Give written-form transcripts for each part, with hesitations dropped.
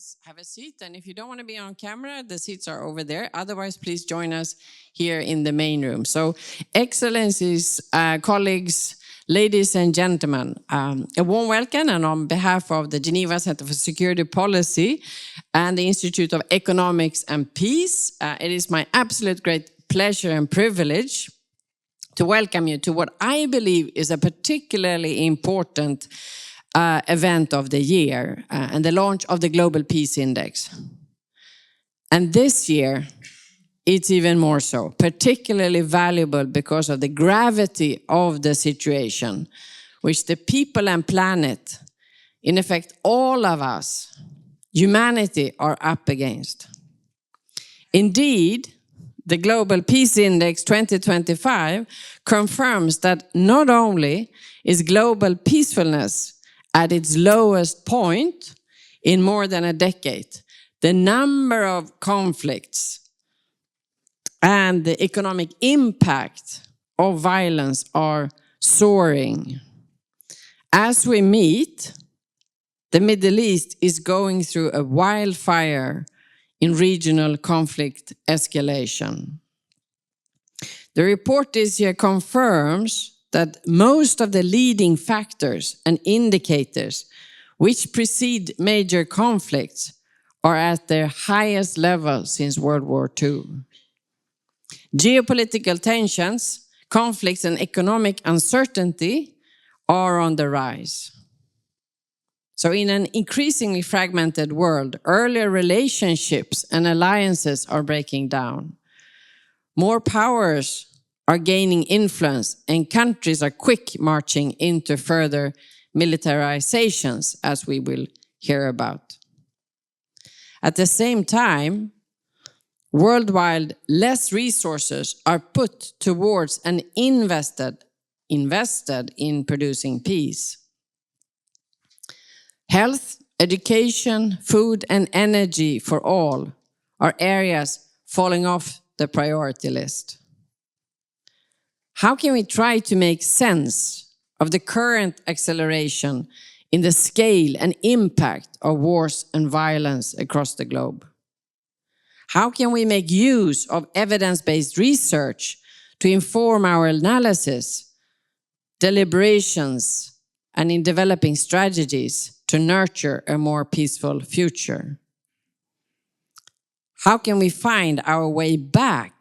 please have a seat. And if you don't want to be on camera, the seats are over there. Otherwise, please join us here in the main room. So, Excellencies, colleagues, ladies and gentlemen, a warm welcome, and on behalf of the Geneva Centre for Security Policy and the Institute of Economics and Peace, it is my absolute great pleasure and privilege to welcome you to what I believe is a particularly important event of the year, and the launch of the Global Peace Index. And this year, it's even more so, particularly valuable because of the gravity of the situation, which the people and planet, in effect all of us, humanity, are up against. Indeed, the Global Peace Index 2025 confirms that not only is global peacefulness at its lowest point in more than a decade, the number of conflicts and the economic impact of violence are soaring. As we meet, the Middle East is going through a wildfire in regional conflict escalation. The report this year confirms that most of the leading factors and indicators which precede major conflicts are at their highest level since World War II. Geopolitical tensions, conflicts, and economic uncertainty are on the rise. So in an increasingly fragmented world, earlier relationships and alliances are breaking down. More powers are gaining influence, and countries are quick marching into further militarizations, as we will hear about. At the same time, worldwide, less resources are put towards and invested in producing peace. Health, education, food, and energy for all are areas falling off the priority list. How can we try to make sense of the current acceleration in the scale and impact of wars and violence across the globe? How can we make use of evidence-based research to inform our analysis, deliberations, and in developing strategies to nurture a more peaceful future? How can we find our way back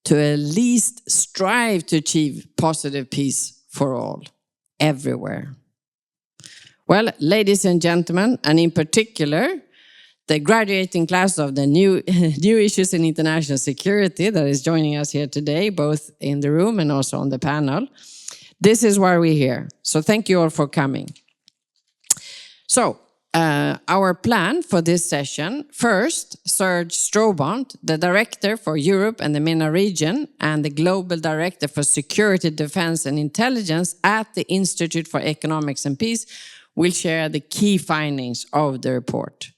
to at least strive to achieve positive peace for all, everywhere? Well, ladies and gentlemen, and in particular, the graduating class of the new issues in international security that is joining us here today, both in the room and also on the panel, this is why we're here. So thank you all for coming. So, our plan for this session: first, Serge Strobont, the Director for Europe and the MENA region and the Global Director for Security, Defense and Intelligence at the Institute for Economics and Peace, will share the key findings of the report.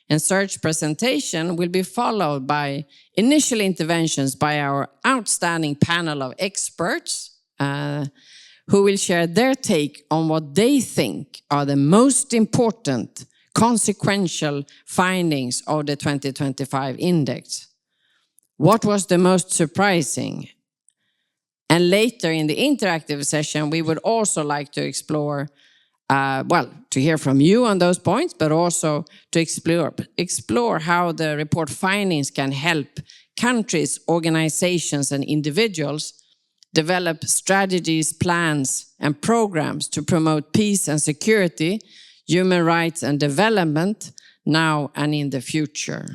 And Serge's presentation will be followed by initial interventions by our outstanding panel of experts, who will share their take on what they think are the most important, consequential findings of the 2025 index. What was the most surprising? And later in the interactive session, we would also like to explore, to hear from you on those points, but also to explore how the report findings can help countries, organizations, and individuals develop strategies, plans, and programs to promote peace and security, human rights and development now and in the future.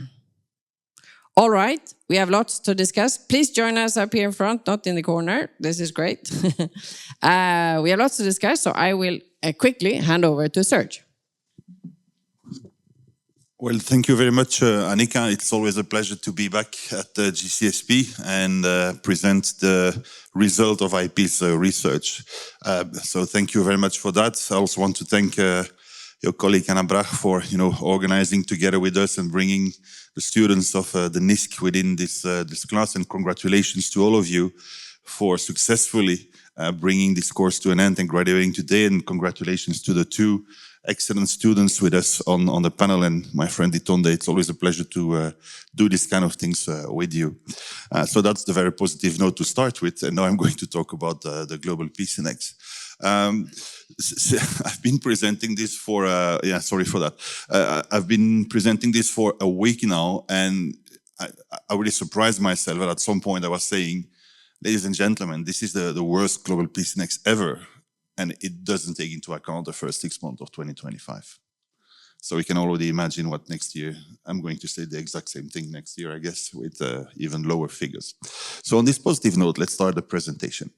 All right, we have lots to discuss. Please join us up here in front, not in the corner. This is great. We have lots to discuss, so I will quickly hand over to Serge. Well, thank you very much, Annika. It's always a pleasure to be back at the GCSP and present the result of IP's research. So thank you very much for that. I also want to thank your colleague Anna Brach for organizing together with us and bringing the students of the NISC within this class. And congratulations to all of you for successfully bringing this course to an end and graduating today. And congratulations to the two excellent students with us on the panel, and my friend Itonde, it's always a pleasure to do this kind of things with you. So that's the very positive note to start with, and now I'm going to talk about the Global Peace Index. I've been presenting this for, yeah, sorry for that. I've been presenting this for a week now, and I really surprised myself that at some point I was saying, ladies and gentlemen, this is the worst Global Peace Index ever. And it doesn't take into account the first 6 months of 2025. So we can already imagine what next year, I'm going to say the exact same thing next year, I guess, with even lower figures. So on this positive note, let's start the presentation.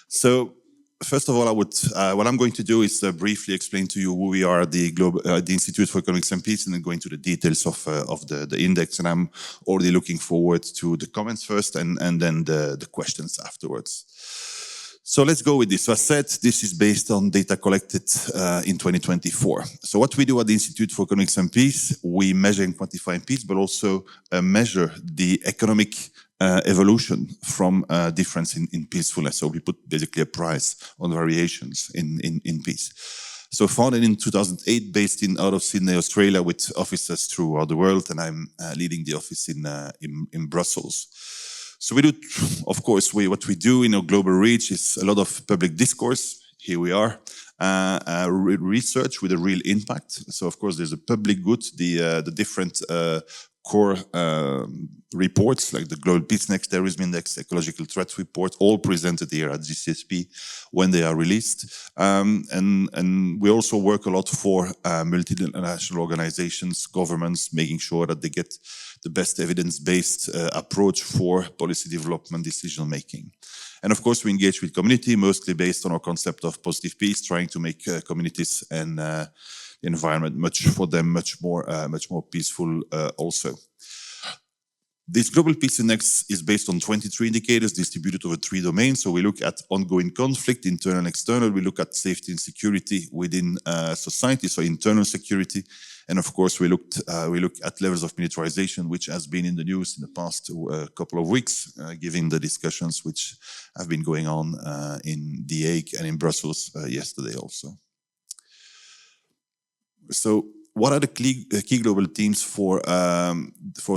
So first of all, what I'm going to do is briefly explain to you who we are at the Institute for Economics and Peace, and then go into the details of the index. And I'm already looking forward to the comments first and then the questions afterwards. So let's go with this. So I said this is based on data collected in 2024. So what we do at the Institute for Economics and Peace, we measure and quantify peace, but also measure the economic evolution from difference in peacefulness. So we put basically a price on variations in peace. So founded in 2008, based out of Sydney, Australia, with offices throughout the world, and I'm leading the office in Brussels. So we do, of course, what we do in our global reach is a lot of public discourse. Here we are, research with a real impact. So of course, there's a public good, the different core reports like the Global Peace Index, Terrorism Index, Ecological Threat Report, all presented here at GCSP when they are released. And we also work a lot for multinational organizations, governments, making sure that they get the best evidence-based approach for policy development, decision-making. And of course, we engage with community, mostly based on our concept of positive peace, trying to make communities and the environment much more peaceful also. This Global Peace Index is based on 23 indicators distributed over 3 domains. So we look at ongoing conflict, internal and external. We look at safety and security within society, so internal security. And of course, we look at levels of militarization, which has been in the news in the past couple of weeks, given the discussions which have been going on in The Hague and in Brussels yesterday also. So what are the key global themes for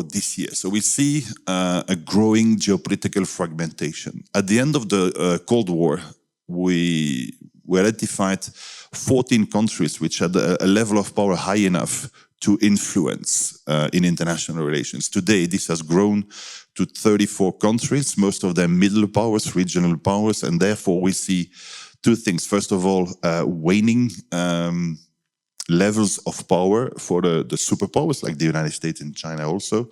this year? So we see a growing geopolitical fragmentation. At the end of the Cold War, we identified 14 countries which had a level of power high enough to influence in international relations. Today, this has grown to 34 countries, most of them middle powers, regional powers, and therefore we see 2 things. First of all, waning levels of power for the superpowers like the United States and China also,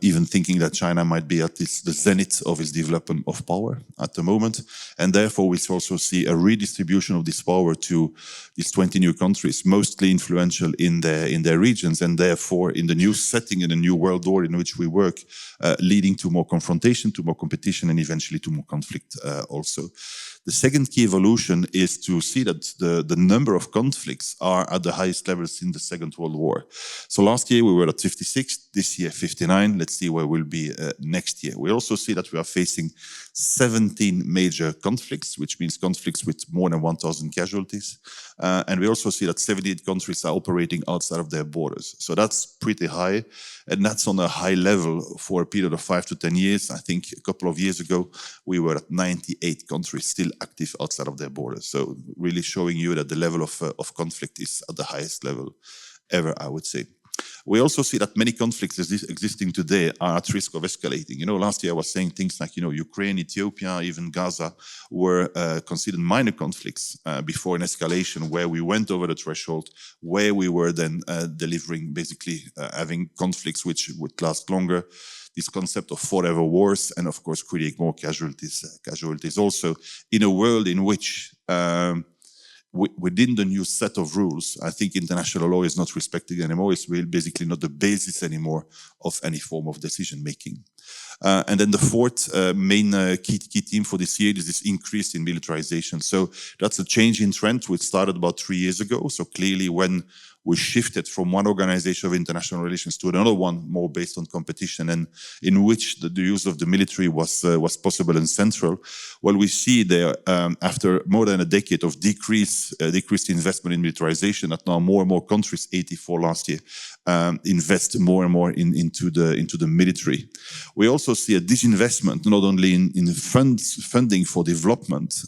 even thinking that China might be at the zenith of its development of power at the moment. And therefore we also see a redistribution of this power to these 20 new countries, mostly influential in their regions, and therefore in the new setting, in the new world order in which we work, leading to more confrontation, to more competition, and eventually to more conflict also. The second key evolution is to see that the number of conflicts are at the highest level since the Second World War. So last year we were at 56, this year 59. Let's see where we'll be next year. We also see that we are facing 17 major conflicts, which means conflicts with more than 1,000 casualties. And we also see that 78 countries are operating outside of their borders. So that's pretty high. And that's on a high level for a period of 5 to 10 years. I think a couple of years ago, we were at 98 countries still active outside of their borders. So really showing you that the level of conflict is at the highest level ever, I would say. We also see that many conflicts existing today are at risk of escalating. You know, last year I was saying things like, Ukraine, Ethiopia, even Gaza were considered minor conflicts before an escalation where we went over the threshold, where we were then delivering, basically having conflicts which would last longer. This concept of forever wars, and of course create more casualties also in a world in which within the new set of rules, I think international law is not respected anymore. It's really basically not the basis anymore of any form of decision making. And then the fourth main key theme for this year is this increase in militarization. So that's a change in trend which started about 3 years ago. So clearly when we shifted from one organization of international relations to another one, more based on competition, and in which the use of the military was possible and central. Well, we see there, after more than a decade of decreased investment in militarization, that now more and more countries, 84 last year, invest more and more into the military. We also see a disinvestment, not only in funding for development,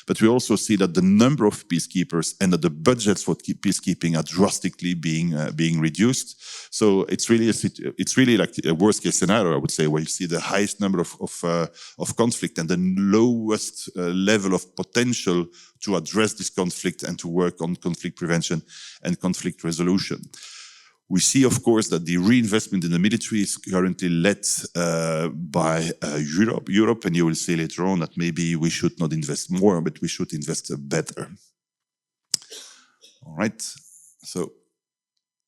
but we also see that the number of peacekeepers and that the budgets for peacekeeping are drastically being reduced. So it's really like a worst case scenario, I would say, where you see the highest number of conflict and the lowest level of potential to address this conflict and to work on conflict prevention and conflict resolution. We see, of course, that the reinvestment in the military is currently led by Europe, and you will see later on that maybe we should not invest more, but we should invest better. All right, so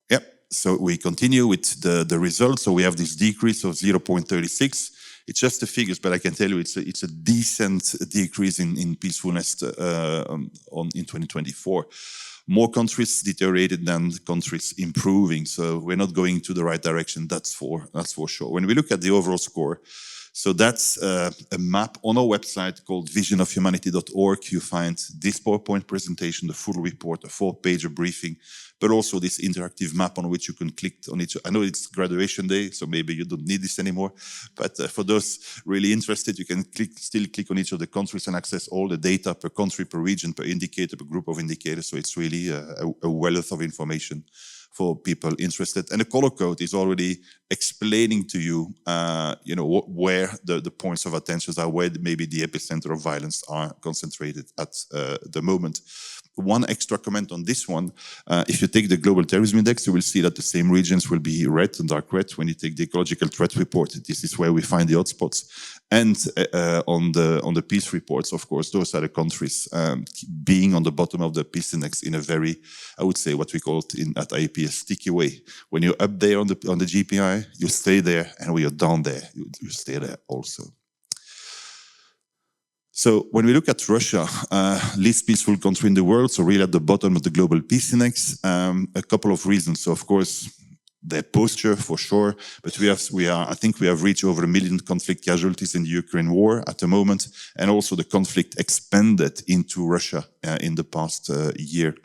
yeah, so we continue with the results. So we have this decrease of 0.36. It's just the figures, but I can tell you it's a decent decrease in peacefulness in 2024. More countries deteriorated than countries improving, so we're not going to the right direction. That's for sure. When we look at the overall score, so that's a map on our website called visionofhumanity.org. You find this PowerPoint presentation, the full report, a 4-page briefing, but also this interactive map on which you can click on each. I know it's graduation day, so maybe you don't need this anymore, but for those really interested, you can still click on each of the countries and access all the data per country, per region, per indicator, per group of indicators. So it's really a wealth of information for people interested. And the color code is already explaining to you, where the points of attention are, where maybe the epicenter of violence are concentrated at the moment. One extra comment on this one, if you take the Global Terrorism Index, you will see that the same regions will be red and dark red. When you take the Ecological Threat Report, this is where we find the hotspots. And on the peace reports, of course, those are the countries being on the bottom of the peace index in a very, I would say, what we call it at IEP, a sticky way. When you're up there on the GPI, you stay there, and when you're down there, you stay there also. So when we look at Russia, least peaceful country in the world, so really at the bottom of the global peace index, a couple of reasons. So of course, their posture for sure, but I think we have reached over 1 million conflict casualties in the Ukraine war at the moment, and also the conflict expanded into Russia in the past year.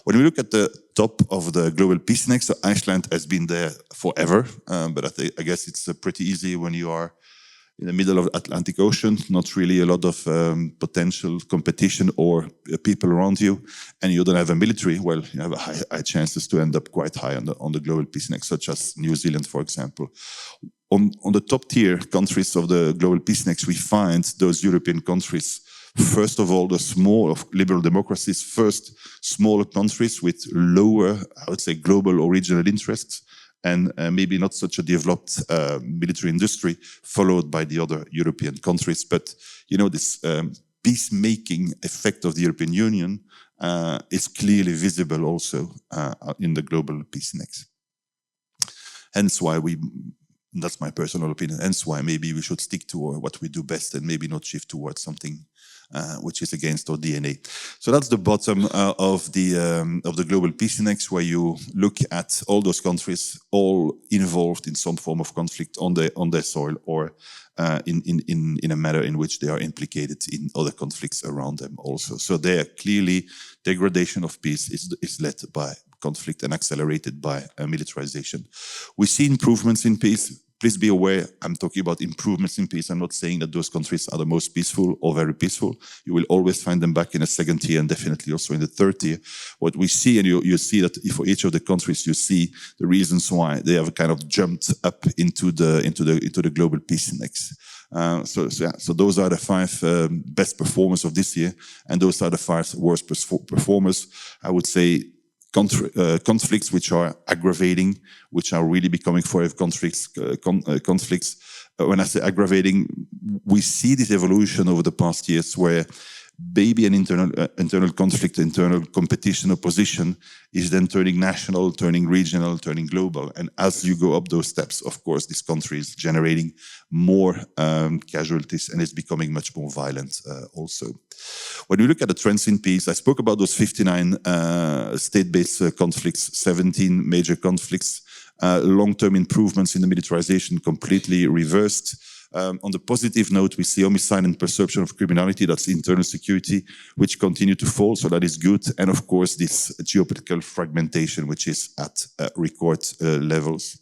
When we look at the top of the global peace index, so Iceland has been there forever, but I guess it's pretty easy when you are in the middle of the Atlantic Ocean, not really a lot of potential competition or people around you, and you don't have a military, well, you have high chances to end up quite high on the global peace index, such as New Zealand, for example. On the top tier countries of the global peace index, we find those European countries, first of all, the small of liberal democracies, first smaller countries with lower, I would say, global or regional interests, and maybe not such a developed military industry, followed by the other European countries. But, this peacemaking effect of the European Union is clearly visible also in the global peace index. Hence why that's my personal opinion, hence why maybe we should stick to what we do best and maybe not shift towards something which is against our DNA. So that's the bottom of the global peace index, where you look at all those countries, all involved in some form of conflict on their soil, or in a manner in which they are implicated in other conflicts around them also. So there clearly degradation of peace is led by conflict and accelerated by militarization. We see improvements in peace. Please be aware, I'm talking about improvements in peace. I'm not saying that those countries are the most peaceful or very peaceful. You will always find them back in a second tier, and definitely also in the third tier. What we see, and you see that for each of the countries, you see the reasons why they have kind of jumped up into the global peace index. So those are the 5 best performers of this year, and those are the 5 worst performers. I would say conflicts which are aggravating, which are really becoming forever conflicts. When I say aggravating, we see this evolution over the past years where maybe an internal conflict, internal competition, opposition is then turning national, turning regional, turning global. And as you go up those steps, of course, this country is generating more casualties and is becoming much more violent also. When we look at the trends in peace, I spoke about those 59 state-based conflicts, 17 major conflicts, long-term improvements in the militarization completely reversed. On the positive note, we see homicide and perception of criminality, that's internal security, which continue to fall, so that is good. And of course, this geopolitical fragmentation, which is at record levels.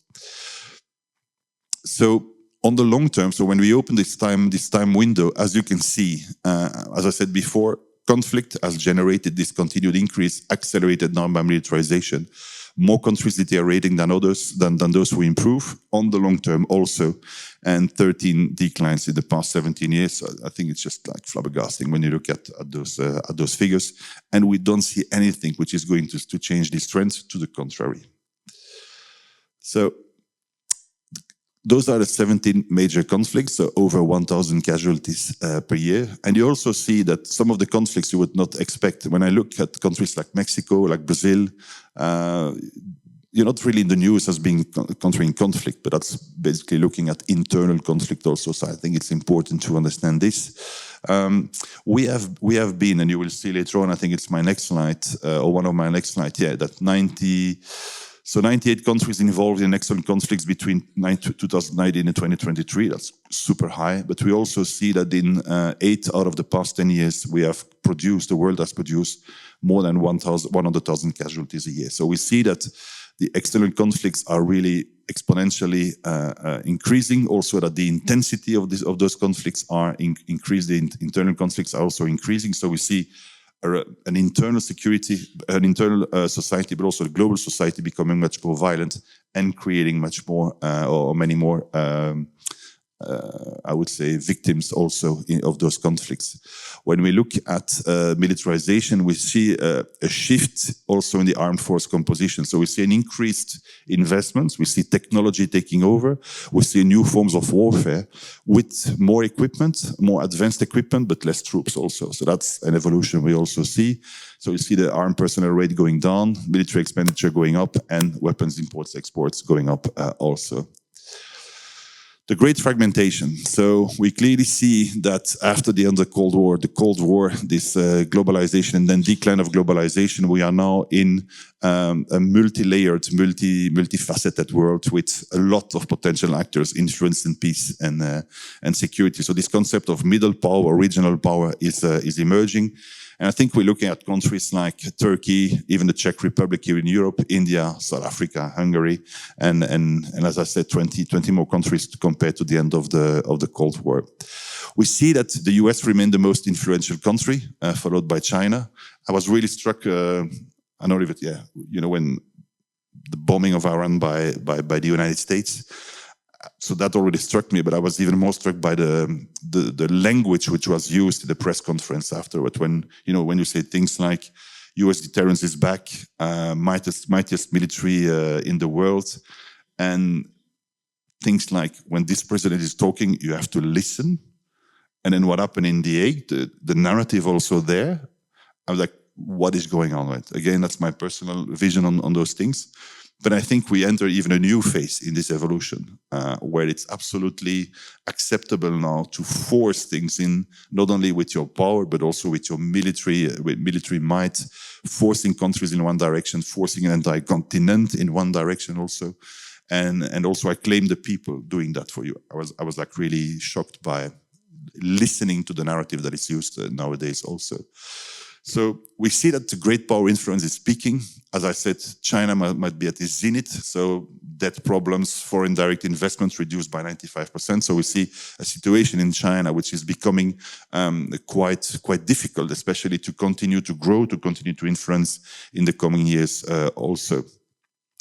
So on the long term, so when we open this time window, as you can see, as I said before, conflict has generated this continued increase, accelerated now by militarization. More countries deteriorating than others, than those who improve on the long term also, and 13 declines in the past 17 years. So I think it's just like flabbergasting when you look at those figures, and we don't see anything which is going to change this trend. To the contrary. So those are the 17 major conflicts, so over 1,000 casualties per year. And you also see that some of the conflicts you would not expect. When I look at countries like Mexico, like Brazil, you're not really in the news as being country in conflict, but that's basically looking at internal conflict also. So I think it's important to understand this. We have been, and you will see later on, I think it's my next slide, or one of my next slides, yeah, that 98 countries involved in external conflicts between 2019 and 2023. That's super high. But we also see that in 8 out of the past 10 years, the world has produced more than 100,000 casualties a year. So we see that the external conflicts are really exponentially increasing. Also that the intensity of those conflicts are increased. The internal conflicts are also increasing. So we see an internal security, an internal society, but also a global society becoming much more violent and creating much more or many more, I would say, victims also of those conflicts. When we look at militarization, we see a shift also in the armed force composition. So we see an increased investments, we see technology taking over, we see new forms of warfare with more equipment, more advanced equipment, but less troops also. So that's an evolution we also see. So you see the armed personnel rate going down, military expenditure going up, and weapons imports, exports going up also. The great fragmentation. So we clearly see that after the end of the Cold War, this globalization and then decline of globalization, we are now in a multi-layered, multifaceted world with a lot of potential actors influencing peace and security. So this concept of middle power, regional power is emerging. And I think we're looking at countries like Turkey, even the Czech Republic here in Europe, India, South Africa, Hungary, and as I said, 20 more countries compared to the end of the Cold War. We see that the US remained the most influential country, followed by China. I was really struck, I know if it, yeah, you know, when the bombing of Iran by the United States. So that already struck me, but I was even more struck by the language which was used in the press conference afterward. When you say things like US deterrence is back, mightiest military in the world, and things like when this president is talking, you have to listen. And then what happened in The Hague, the narrative also there, I was like, what is going on? Right? Again, that's my personal vision on those things. But I think we enter even a new phase in this evolution, where it's absolutely acceptable now to force things in, not only with your power, but also with your military might, forcing countries in one direction, forcing an entire continent in one direction also. And also I claim the people doing that for you. I was like really shocked by listening to the narrative that is used nowadays also. So we see that the great power influence is peaking. As I said, China might be at its zenith. So debt problems, foreign direct investments reduced by 95%. So we see a situation in China which is becoming quite difficult, especially to continue to grow, to continue to influence in the coming years also.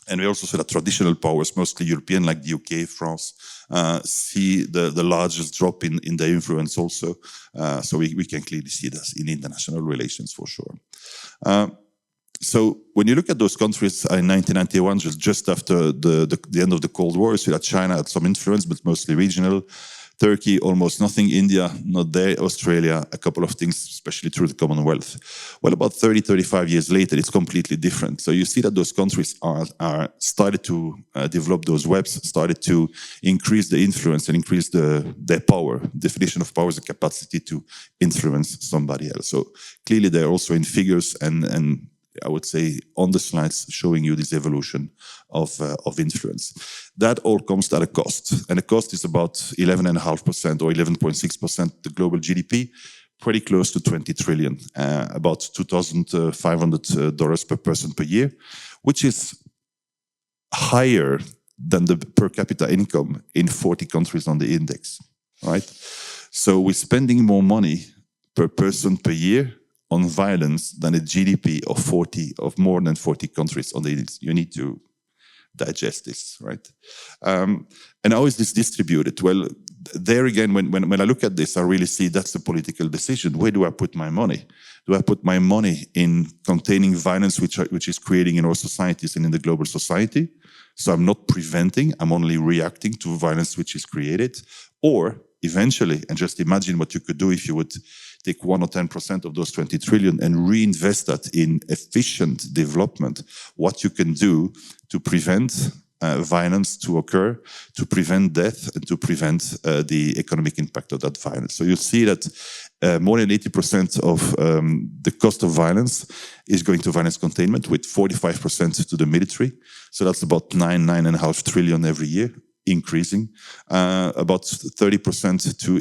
And we also see that traditional powers, mostly European, like the UK, France, see the largest drop in their influence also. So we can clearly see this in international relations for sure. So when you look at those countries in 1991, just after the end of the Cold War, you see that China had some influence, but mostly regional. Turkey, almost nothing. India, not there. Australia, a couple of things, especially through the Commonwealth. Well, about 30, 35 years later, it's completely different. So you see that those countries are started to develop those webs, started to increase the influence and increase their power. Definition of power is the capacity to influence somebody else. So clearly they're also in figures and I would say on the slides showing you this evolution of influence. That all comes at a cost. And the cost is about 11.5% or 11.6% the global GDP, pretty close to 20 trillion, about $2,500 per person per year, which is higher than the per capita income in 40 countries on the index, right? So we're spending more money per person per year on violence than a GDP of more than 40 countries on the index. You need to digest this, right? And how is this distributed? Well, there again, when I look at this, I really see that's a political decision. Where do I put my money? Do I put my money in containing violence which is creating in our societies and in the global society? So I'm not preventing, I'm only reacting to violence which is created. Or eventually, and just imagine what you could do if you would take 1 or 10% of those 20 trillion and reinvest that in efficient development, what you can do to prevent violence to occur, to prevent death, and to prevent the economic impact of that violence. So you'll see that more than 80% of the cost of violence is going to violence containment, with 45% to the military. So that's about 9.5 trillion every year, increasing, about 30% to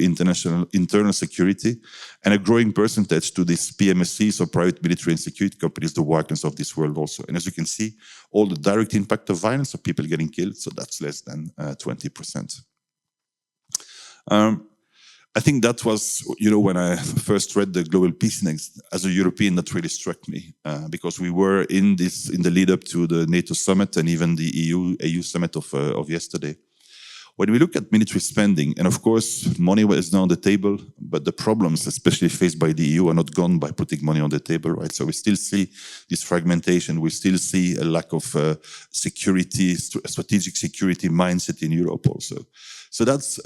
internal security, and a growing percentage to these PMSCs, or private military and security companies, the Wagners of this world also. And as you can see, all the direct impact of violence, of people getting killed, so that's less than 20%. I think that was, when I first read the Global Peace Index as a European, that really struck me, because we were in the lead up to the NATO summit and even the EU summit of yesterday. When we look at military spending, and of course, money is now on the table, but the problems, especially faced by the EU, are not gone by putting money on the table, right? So we still see this fragmentation. We still see a lack of security, strategic security mindset in Europe also. So that's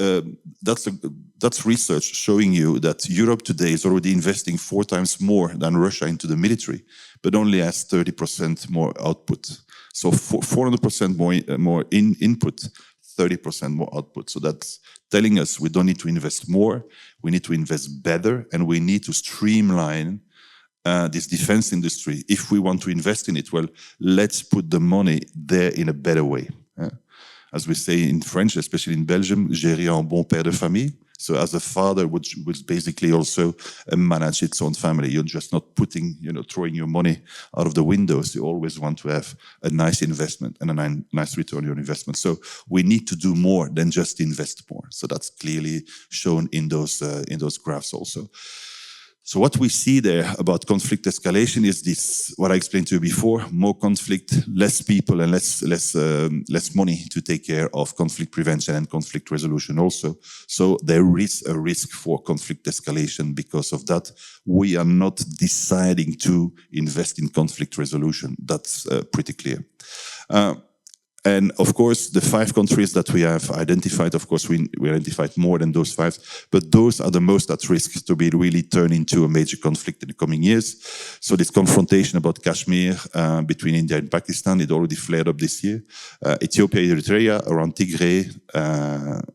research showing you that Europe today is already investing 4 times more than Russia into the military, but only has 30% more output. So 400% more input, 30% more output. So that's telling us we don't need to invest more, we need to invest better, and we need to streamline this defense industry. If we want to invest in it, well, let's put the money there in a better way. As we say in French, especially in Belgium, gérer un bon père de famille. So as a father would basically also manage its own family. You're just not putting, throwing your money out of the windows. You always want to have a nice investment and a nice return on your investment. So we need to do more than just invest more. So that's clearly shown in those graphs also. So what we see there about conflict escalation is this, what I explained to you before: more conflict, less people, and less money to take care of conflict prevention and conflict resolution also. So there is a risk for conflict escalation because of that. We are not deciding to invest in conflict resolution. That's pretty clear. And of course, the 5 countries that we have identified, of course, we identified more than those 5, but those are the most at risk to be really turned into a major conflict in the coming years. So this confrontation about Kashmir between India and Pakistan, it already flared up this year. Ethiopia, Eritrea, around Tigray,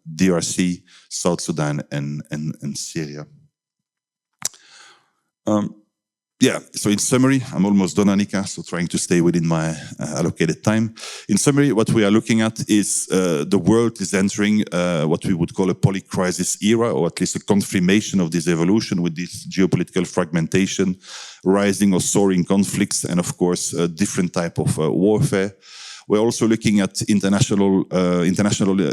DRC, South Sudan, and Syria. Yeah, so in summary, I'm almost done, Annika, so trying to stay within my allocated time. In summary, what we are looking at is the world is entering what we would call a polycrisis era, or at least a confirmation of this evolution with this geopolitical fragmentation, rising or soaring conflicts, and of course, a different type of warfare. We're also looking at international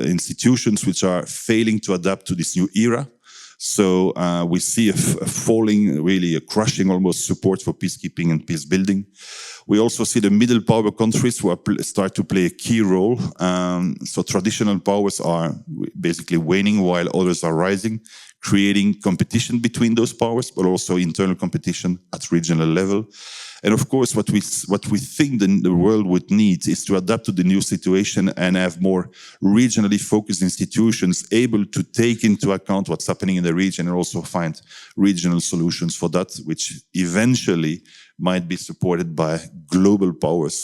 institutions which are failing to adapt to this new era. So we see a falling, really a crushing almost support for peacekeeping and peace building. We also see the middle power countries who start to play a key role. So traditional powers are basically waning while others are rising, creating competition between those powers, but also internal competition at regional level. And of course, what we think the world would need is to adapt to the new situation and have more regionally focused institutions able to take into account what's happening in the region and also find regional solutions for that, which eventually might be supported by global powers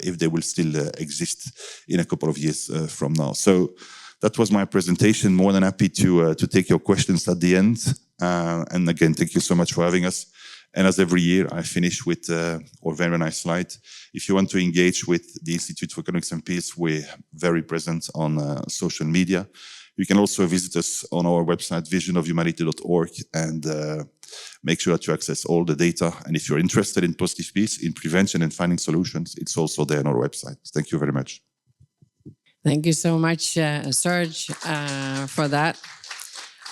if they will still exist in a couple of years from now. So that was my presentation. More than happy to take your questions at the end. And again, thank you so much for having us. And as every year, I finish with a very nice slide. If you want to engage with the Institute for Economics and Peace, we're very present on social media. You can also visit us on our website, visionofhumanity.org, and make sure that you access all the data. And if you're interested in positive peace, in prevention and finding solutions, it's also there on our website. Thank you very much. Thank you so much, Serge, for that.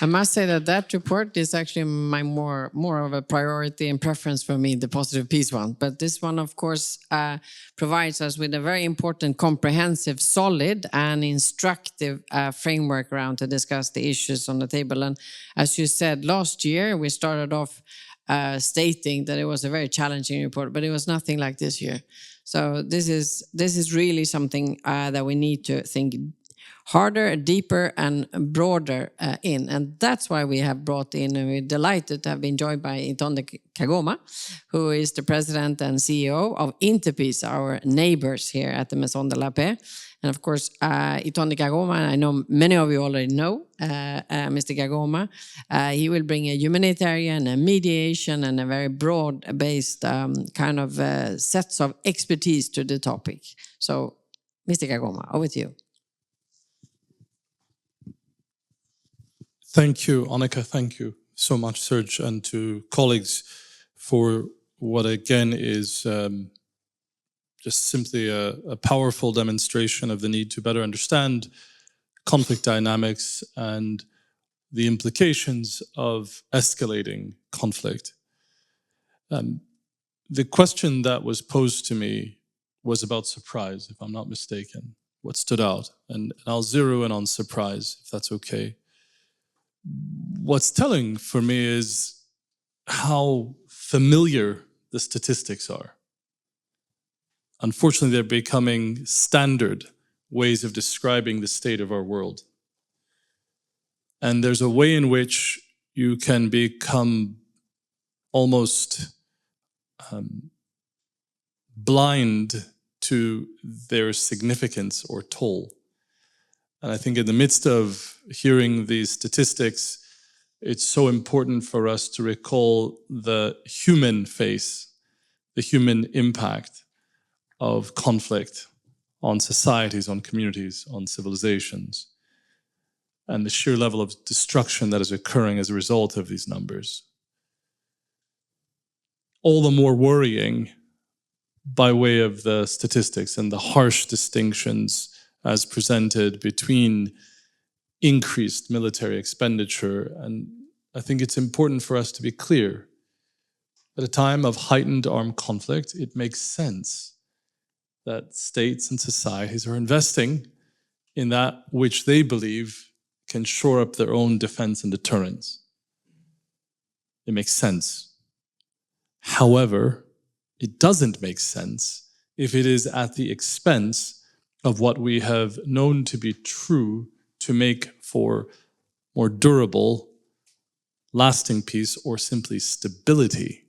I must say that report is actually more of a priority and preference for me, the positive peace one. But this one, of course, provides us with a very important, comprehensive, solid and instructive framework around to discuss the issues on the table. And as you said, last year, we started off stating that it was a very challenging report, but it was nothing like this year. So this is really something that we need to think harder, deeper, and broader in. And that's why we have brought in, and we're delighted to have been joined by Itonde Kagoma, who is the president and CEO of Interpeace, our neighbors here at the Maison de la Paix. And of course, Itonde Kagoma, I know many of you already know Mr. Kagoma. He will bring a humanitarian, a mediation, and a very broad-based kind of sets of expertise to the topic. So, Mr. Kagoma, over to you. Thank you, Annika. Thank you so much, Serge, and to colleagues for what again is just simply a powerful demonstration of the need to better understand conflict dynamics and the implications of escalating conflict. The question that was posed to me was about surprise, if I'm not mistaken, what stood out. And I'll zero in on surprise, if that's okay. What's telling for me is how familiar the statistics are. Unfortunately, they're becoming standard ways of describing the state of our world. And there's a way in which you can become almost blind to their significance or toll. And I think in the midst of hearing these statistics, it's so important for us to recall the human face, the human impact of conflict on societies, on communities, on civilizations, and the sheer level of destruction that is occurring as a result of these numbers. All the more worrying by way of the statistics and the harsh distinctions as presented between increased military expenditure. And I think it's important for us to be clear. At a time of heightened armed conflict, it makes sense that states and societies are investing in that which they believe can shore up their own defense and deterrence. It makes sense. However, it doesn't make sense if it is at the expense of what we have known to be true to make for more durable, lasting peace or simply stability.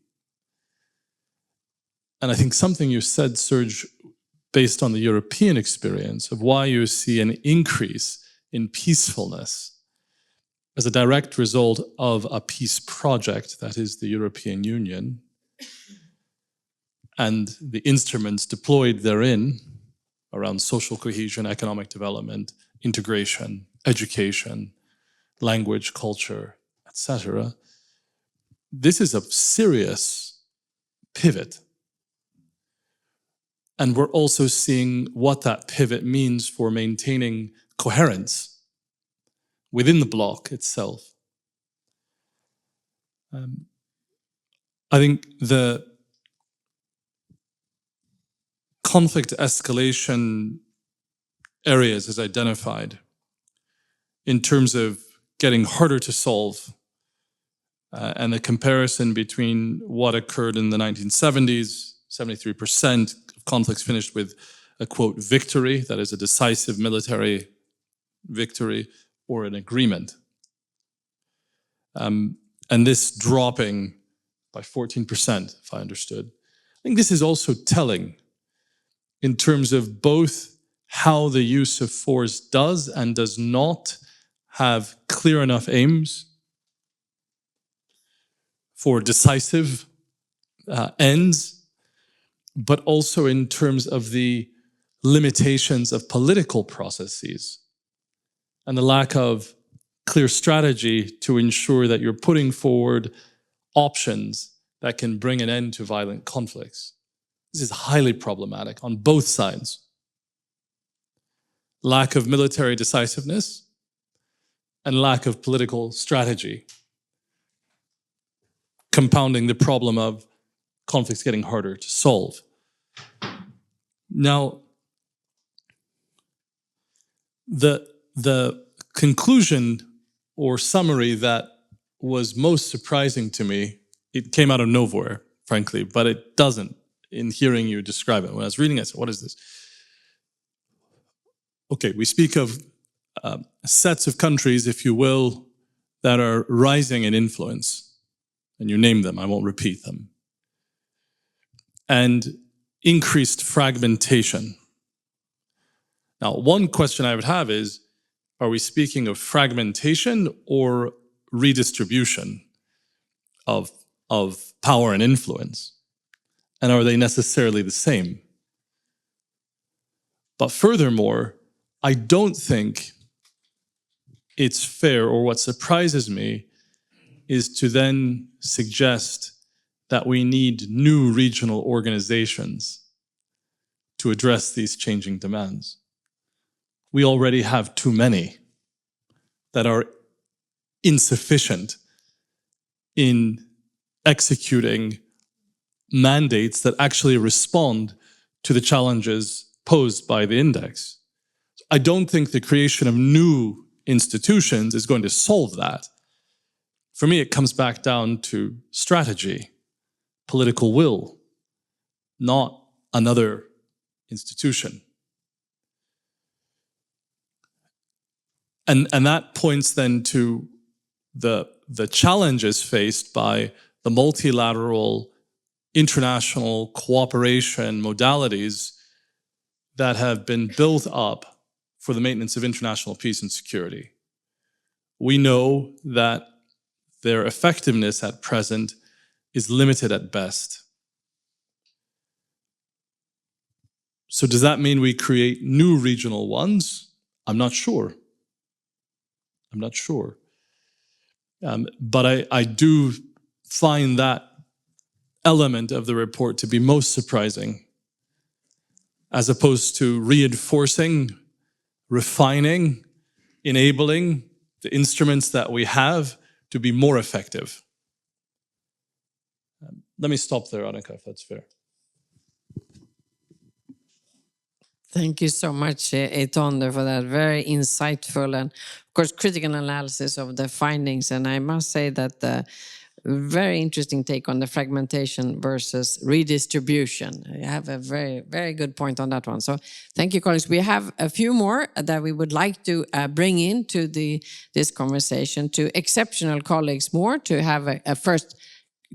And I think something you said, Serge, based on the European experience of why you see an increase in peacefulness as a direct result of a peace project, that is the European Union, and the instruments deployed therein around social cohesion, economic development, integration, education, language, culture, etc. This is a serious pivot. And we're also seeing what that pivot means for maintaining coherence within the bloc itself. I think the conflict escalation areas as identified in terms of getting harder to solve, and the comparison between what occurred in the 1970s, 73% of conflicts finished with a, quote, victory, that is a decisive military victory, or an agreement. And this dropping by 14%, if I understood. I think this is also telling in terms of both how the use of force does and does not have clear enough aims for decisive ends, but also in terms of the limitations of political processes and the lack of clear strategy to ensure that you're putting forward options that can bring an end to violent conflicts. This is highly problematic on both sides. Lack of military decisiveness and lack of political strategy, compounding the problem of conflicts getting harder to solve. Now, the conclusion or summary that was most surprising to me, it came out of nowhere, frankly, but it doesn't in hearing you describe it. When I was reading it, I said, what is this? Okay, we speak of sets of countries, if you will, that are rising in influence. And you name them, I won't repeat them. And increased fragmentation. Now, one question I would have is, are we speaking of fragmentation or redistribution of power and influence? And are they necessarily the same? But furthermore, I don't think it's fair, or what surprises me is to then suggest that we need new regional organizations to address these changing demands. We already have too many that are insufficient in executing mandates that actually respond to the challenges posed by the index. I don't think the creation of new institutions is going to solve that. For me, it comes back down to strategy, political will, not another institution. And that points then to the challenges faced by the multilateral international cooperation modalities that have been built up for the maintenance of international peace and security. We know that their effectiveness at present is limited at best. So does that mean we create new regional ones? I'm not sure. I'm not sure. But I do find that element of the report to be most surprising, as opposed to reinforcing, refining, enabling the instruments that we have to be more effective. Let me stop there, Annika, if that's fair. Thank you so much, Etonder, for that very insightful and, of course, critical analysis of the findings. And I must say that the very interesting take on the fragmentation versus redistribution. You have a very, very good point on that one. So thank you, colleagues. We have a few more that we would like to bring into this conversation, to exceptional colleagues more, to have a first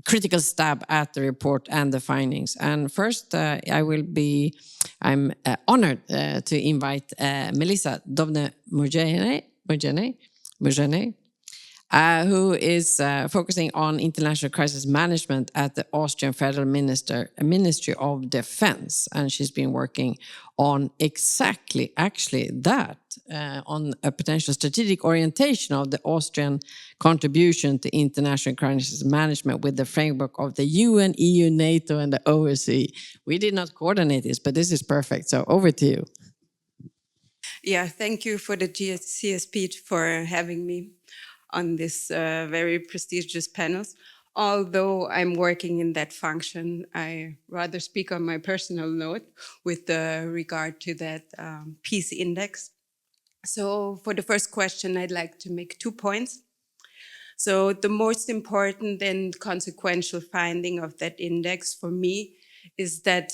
critical stab at the report and the findings. And first, I'm honored to invite Melissa Dovne-Mugene, who is focusing on international crisis management at the Austrian Federal Ministry of Defense. And she's been working on exactly, actually, that, on a potential strategic orientation of the Austrian contribution to international crisis management with the framework of the UN, EU, NATO, and the OSCE. We did not coordinate this, but this is perfect. So over to you. Yeah, thank you for the GCSP for having me on this very prestigious panels. Although I'm working in that function, I rather speak on my personal note with regard to that peace index. So for the first question, I'd like to make 2 points. So the most important and consequential finding of that index for me is that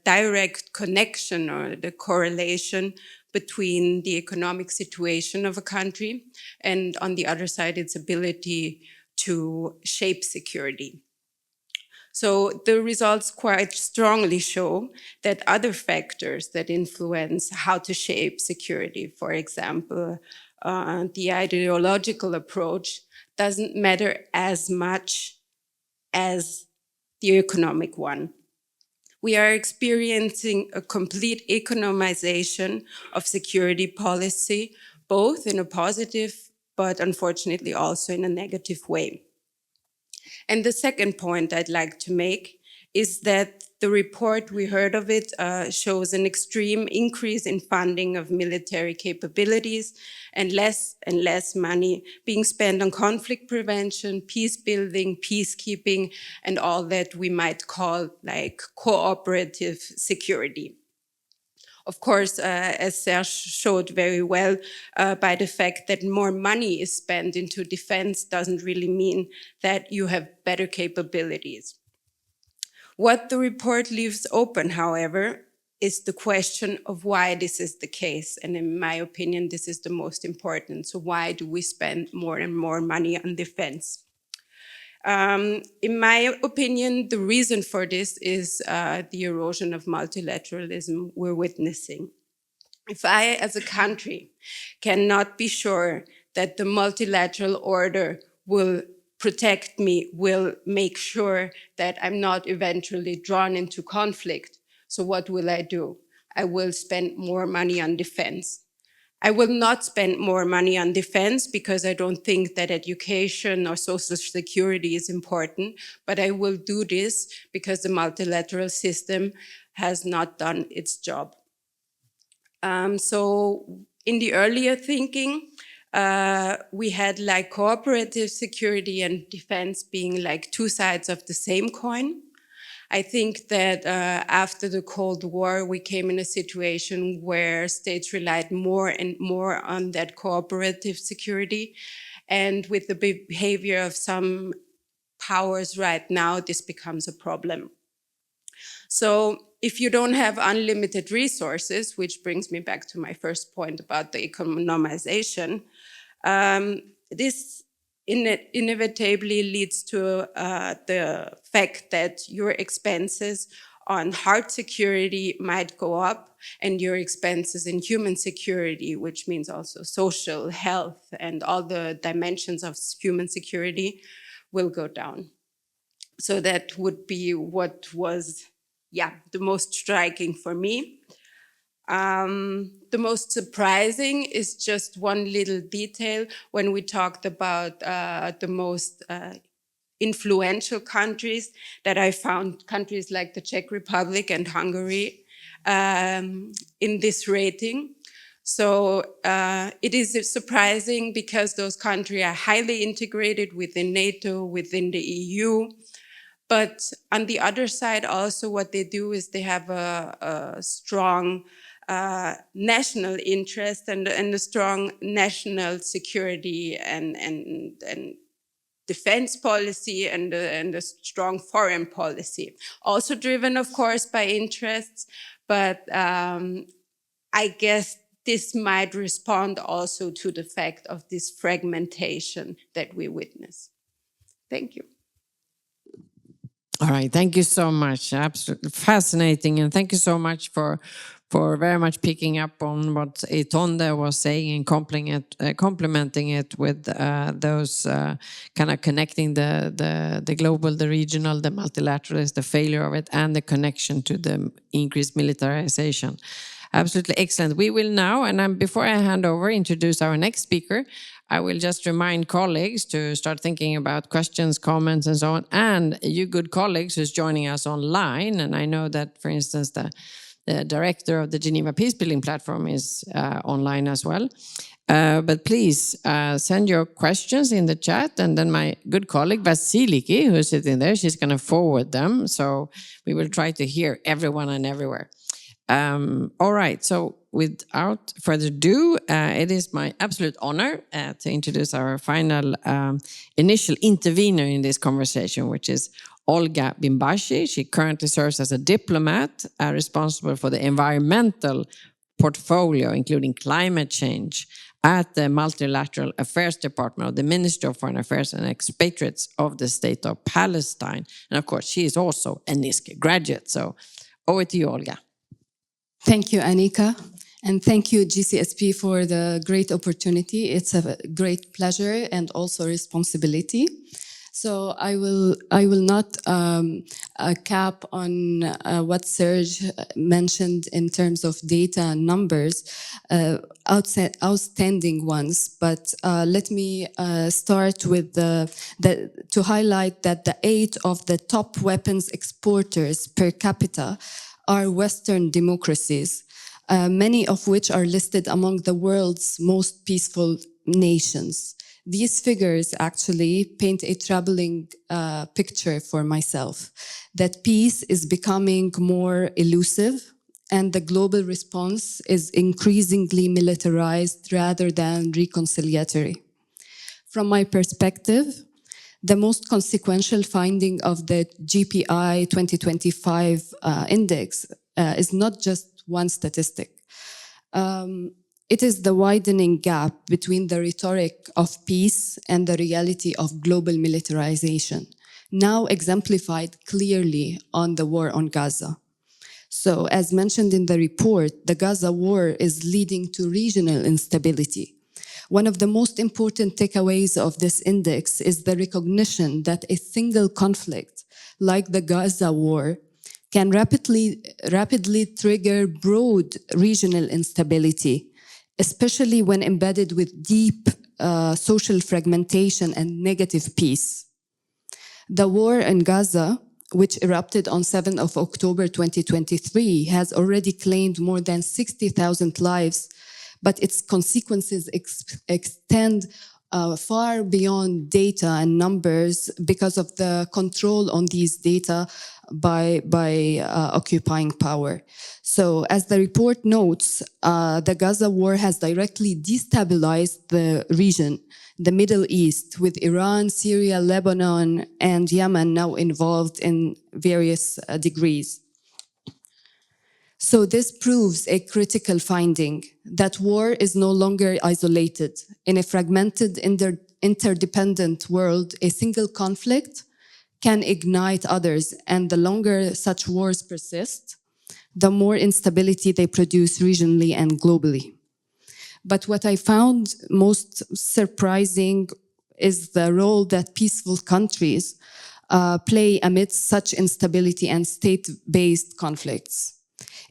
direct connection or the correlation between the economic situation of a country and, on the other side, its ability to shape security. So the results quite strongly show that other factors that influence how to shape security, for example, the ideological approach, doesn't matter as much as the economic one. We are experiencing a complete economization of security policy, both in a positive, but unfortunately also in a negative way. And the second point I'd like to make is that the report, we heard of it, shows an extreme increase in funding of military capabilities and less money being spent on conflict prevention, peace building, peacekeeping, and all that we might call like cooperative security. Of course, as Serge showed very well, by the fact that more money is spent into defense doesn't really mean that you have better capabilities. What the report leaves open, however, is the question of why this is the case. And in my opinion, this is the most important. So why do we spend more and more money on defense? In my opinion, the reason for this is the erosion of multilateralism we're witnessing. If I, as a country, cannot be sure that the multilateral order will protect me, will make sure that I'm not eventually drawn into conflict, so what will I do? I will spend more money on defense. I will not spend more money on defense because I don't think that education or social security is important, but I will do this because the multilateral system has not done its job. So in the earlier thinking, we had like cooperative security and defense being like two sides of the same coin. I think that after the Cold War, we came in a situation where states relied more and more on that cooperative security. And with the behavior of some powers right now, this becomes a problem. So if you don't have unlimited resources, which brings me back to my first point about the economization, this inevitably leads to the fact that your expenses on hard security might go up and your expenses in human security, which means also social health and all the dimensions of human security, will go down. So that would be what was, the most striking for me. The most surprising is just one little detail when we talked about the most influential countries that I found, countries like the Czech Republic and Hungary in this rating. So it is surprising because those countries are highly integrated within NATO, within the EU. But on the other side, also what they do is they have a strong national interest and a strong national security and defense policy and a strong foreign policy. Also driven, of course, by interests, but I guess this might respond also to the fact of this fragmentation that we witness. Thank you. All right, thank you so much. Absolutely fascinating, and thank you so much for very much picking up on what Etonde was saying and complementing it with those kind of connecting the global, the regional, the multilateralist, the failure of it, and the connection to the increased militarization. Absolutely excellent. We will now, and before I hand over, introduce our next speaker. I will just remind colleagues to start thinking about questions, comments, and so on. And you good colleagues who's joining us online, and I know that, for instance, the director of the Geneva Peacebuilding Platform is online as well. But please send your questions in the chat, and then my good colleague Vasiliki, who's sitting there, she's going to forward them. So we will try to hear everyone and everywhere. All right, so without further ado, it is my absolute honor to introduce our final initial intervener in this conversation, which is Olga Bimbashi. She currently serves as a diplomat responsible for the environmental portfolio, including climate change, at the Multilateral Affairs Department of the Ministry of Foreign Affairs and Expatriates of the State of Palestine. And of course, she is also a NISC graduate. So over to you, Olga. Thank you, Annika. And thank you, GCSP, for the great opportunity. It's a great pleasure and also responsibility. So I will not cap on what Serge mentioned in terms of data and numbers, outstanding ones. But let me start with to highlight that the 8 of the top weapons exporters per capita are Western democracies, many of which are listed among the world's most peaceful nations. These figures actually paint a troubling picture for myself, that peace is becoming more elusive and the global response is increasingly militarized rather than reconciliatory. From my perspective, the most consequential finding of the GPI 2025 index is not just one statistic. It is the widening gap between the rhetoric of peace and the reality of global militarization, now exemplified clearly on the war on Gaza. So, as mentioned in the report, the Gaza war is leading to regional instability. One of the most important takeaways of this index is the recognition that a single conflict, like the Gaza war, can rapidly trigger broad regional instability, especially when embedded with deep social fragmentation and negative peace. The war in Gaza, which erupted on 7th of October 2023, has already claimed more than 60,000 lives, but its consequences extend far beyond data and numbers because of the control on these data by occupying power. So, as the report notes, the Gaza war has directly destabilized the region, the Middle East, with Iran, Syria, Lebanon, and Yemen now involved in various degrees. So this proves a critical finding, that war is no longer isolated. In a fragmented, interdependent world, a single conflict can ignite others, and the longer such wars persist, the more instability they produce regionally and globally. But what I found most surprising is the role that peaceful countries play amidst such instability and state-based conflicts.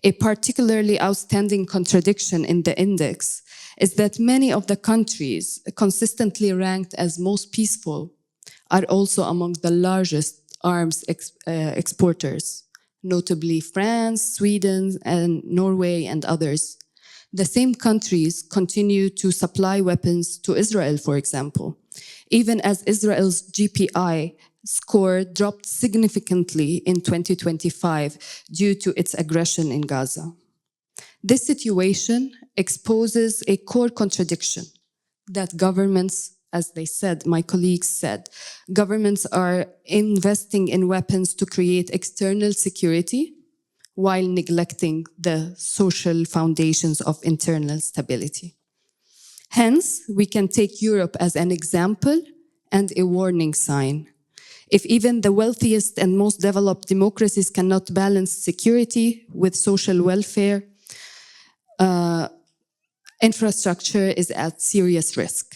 A particularly outstanding contradiction in the index is that many of the countries consistently ranked as most peaceful are also among the largest arms exporters, notably France, Sweden, and Norway, and others. The same countries continue to supply weapons to Israel, for example, even as Israel's GPI score dropped significantly in 2025 due to its aggression in Gaza. This situation exposes a core contradiction that governments, as they said, my colleagues said, governments are investing in weapons to create external security while neglecting the social foundations of internal stability. Hence, we can take Europe as an example and a warning sign. If even the wealthiest and most developed democracies cannot balance security with social welfare, infrastructure is at serious risk.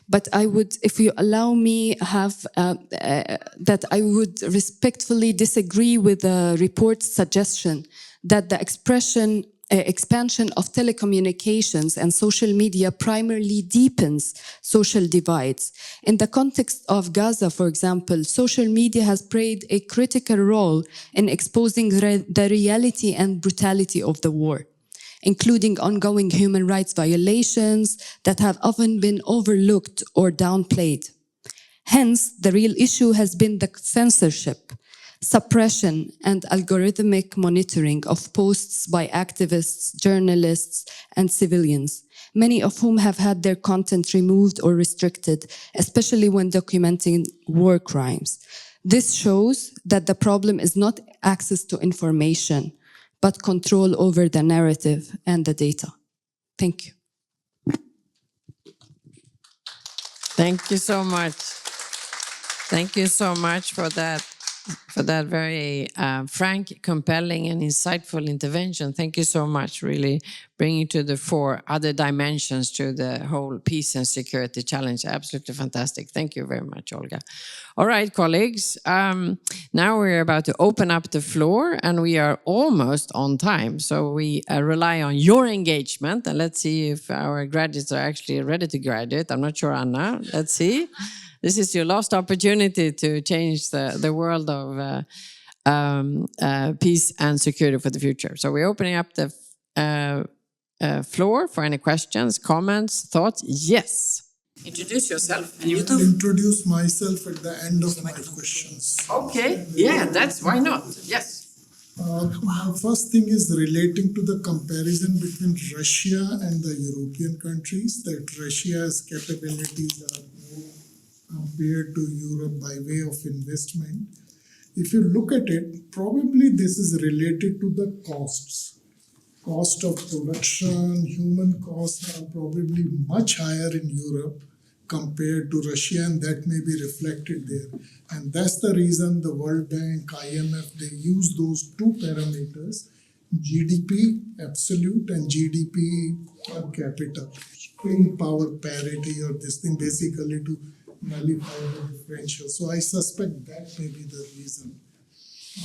But I would, if you allow me, that I would respectfully disagree with the report's suggestion that the expansion of telecommunications and social media primarily deepens social divides. In the context of Gaza, for example, social media has played a critical role in exposing the reality and brutality of the war, including ongoing human rights violations that have often been overlooked or downplayed. Hence, the real issue has been the censorship suppression and algorithmic monitoring of posts by activists, journalists, and civilians, many of whom have had their content removed or restricted, especially when documenting war crimes. This shows that the problem is not access to information, but control over the narrative and the data. Thank you. Thank you so much. Thank you so much for that very frank, compelling, and insightful intervention. Thank you so much, really bringing to the fore other dimensions to the whole peace and security challenge. Absolutely fantastic. Thank you very much, Olga. All right, colleagues, now we're about to open up the floor, and we are almost on time. So we rely on your engagement, and let's see if our graduates are actually ready to graduate. I'm not sure, Anna. Let's see. This is your last opportunity to change the world of peace and security for the future. So we're opening up the floor for any questions, comments, thoughts. Yes. Introduce yourself. I will introduce myself at the end of my questions. Okay. Yeah, why not? Yes. My first thing is relating to the comparison between Russia and the European countries, that Russia's capabilities are more compared to Europe by way of investment. If you look at it, probably this is related to the costs. Cost of production, human costs are probably much higher in Europe compared to Russia, and that may be reflected there. And that's the reason the World Bank, IMF, they use those two parameters, GDP absolute and GDP per capita, spring power parity or this thing, basically to nullify the differential. So I suspect that may be the reason.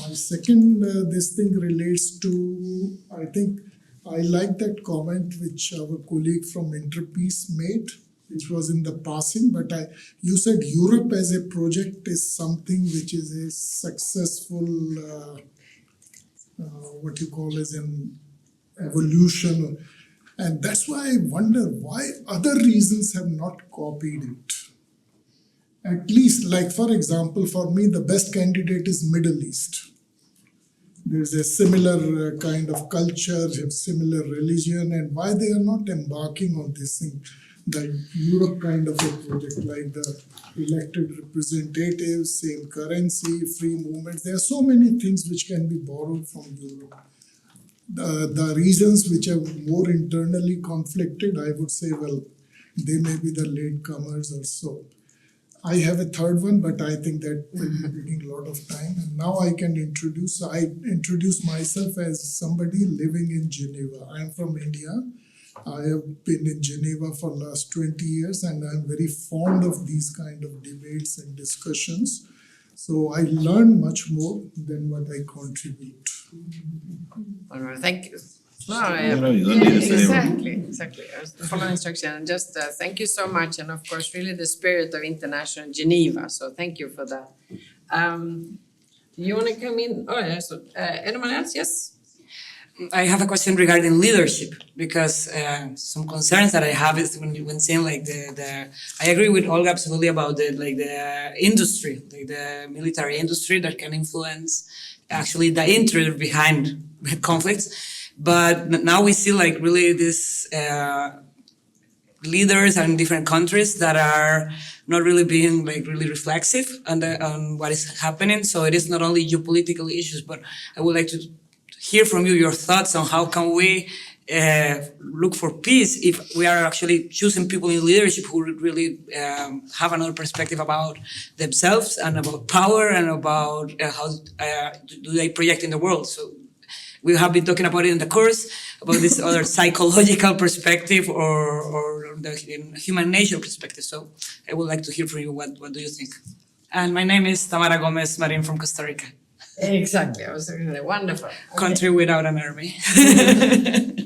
My second, this thing relates to, I think, I like that comment which our colleague from Interpeace made, which was in the passing, but you said Europe as a project is something which is a successful, what you call as an evolution. And that's why I wonder why other regions have not copied it. At least, like for example, for me, the best candidate is Middle East. There's a similar kind of culture, similar religion, and why they are not embarking on this thing, the Europe kind of a project, like the elected representatives, same currency, free movements. There are so many things which can be borrowed from Europe. The regions which are more internally conflicted, I would say, well, they may be the latecomers or so. I have a third one, but I think that will be taking a lot of time. And now I introduce myself as somebody living in Geneva. I am from India. I have been in Geneva for the last 20 years, and I'm very fond of these kind of debates and discussions. So I learn much more than what I contribute. All right, thank you. Exactly. Follow instruction. And just thank you so much, and of course, really the spirit of International Geneva. So thank you for that. You want to come in? Oh, yeah. So anyone else? Yes. I have a question regarding leadership, because some concerns that I have is when saying like I agree with Olga absolutely about the industry, like the military industry that can influence actually the interest behind conflicts. But now we see like really these leaders in different countries that are not really being like really reflexive on what is happening. So it is not only geopolitical issues, but I would like to hear from you your thoughts on how can we look for peace if we are actually choosing people in leadership who really have another perspective about themselves and about power and about how do they project in the world. So we have been talking about it in the course, about this other psychological perspective or the human nature perspective. So I would like to hear from you. What do you think? And my name is Tamara Gomez Marin from Costa Rica. Exactly. I was thinking, wonderful. Okay. Country without an army.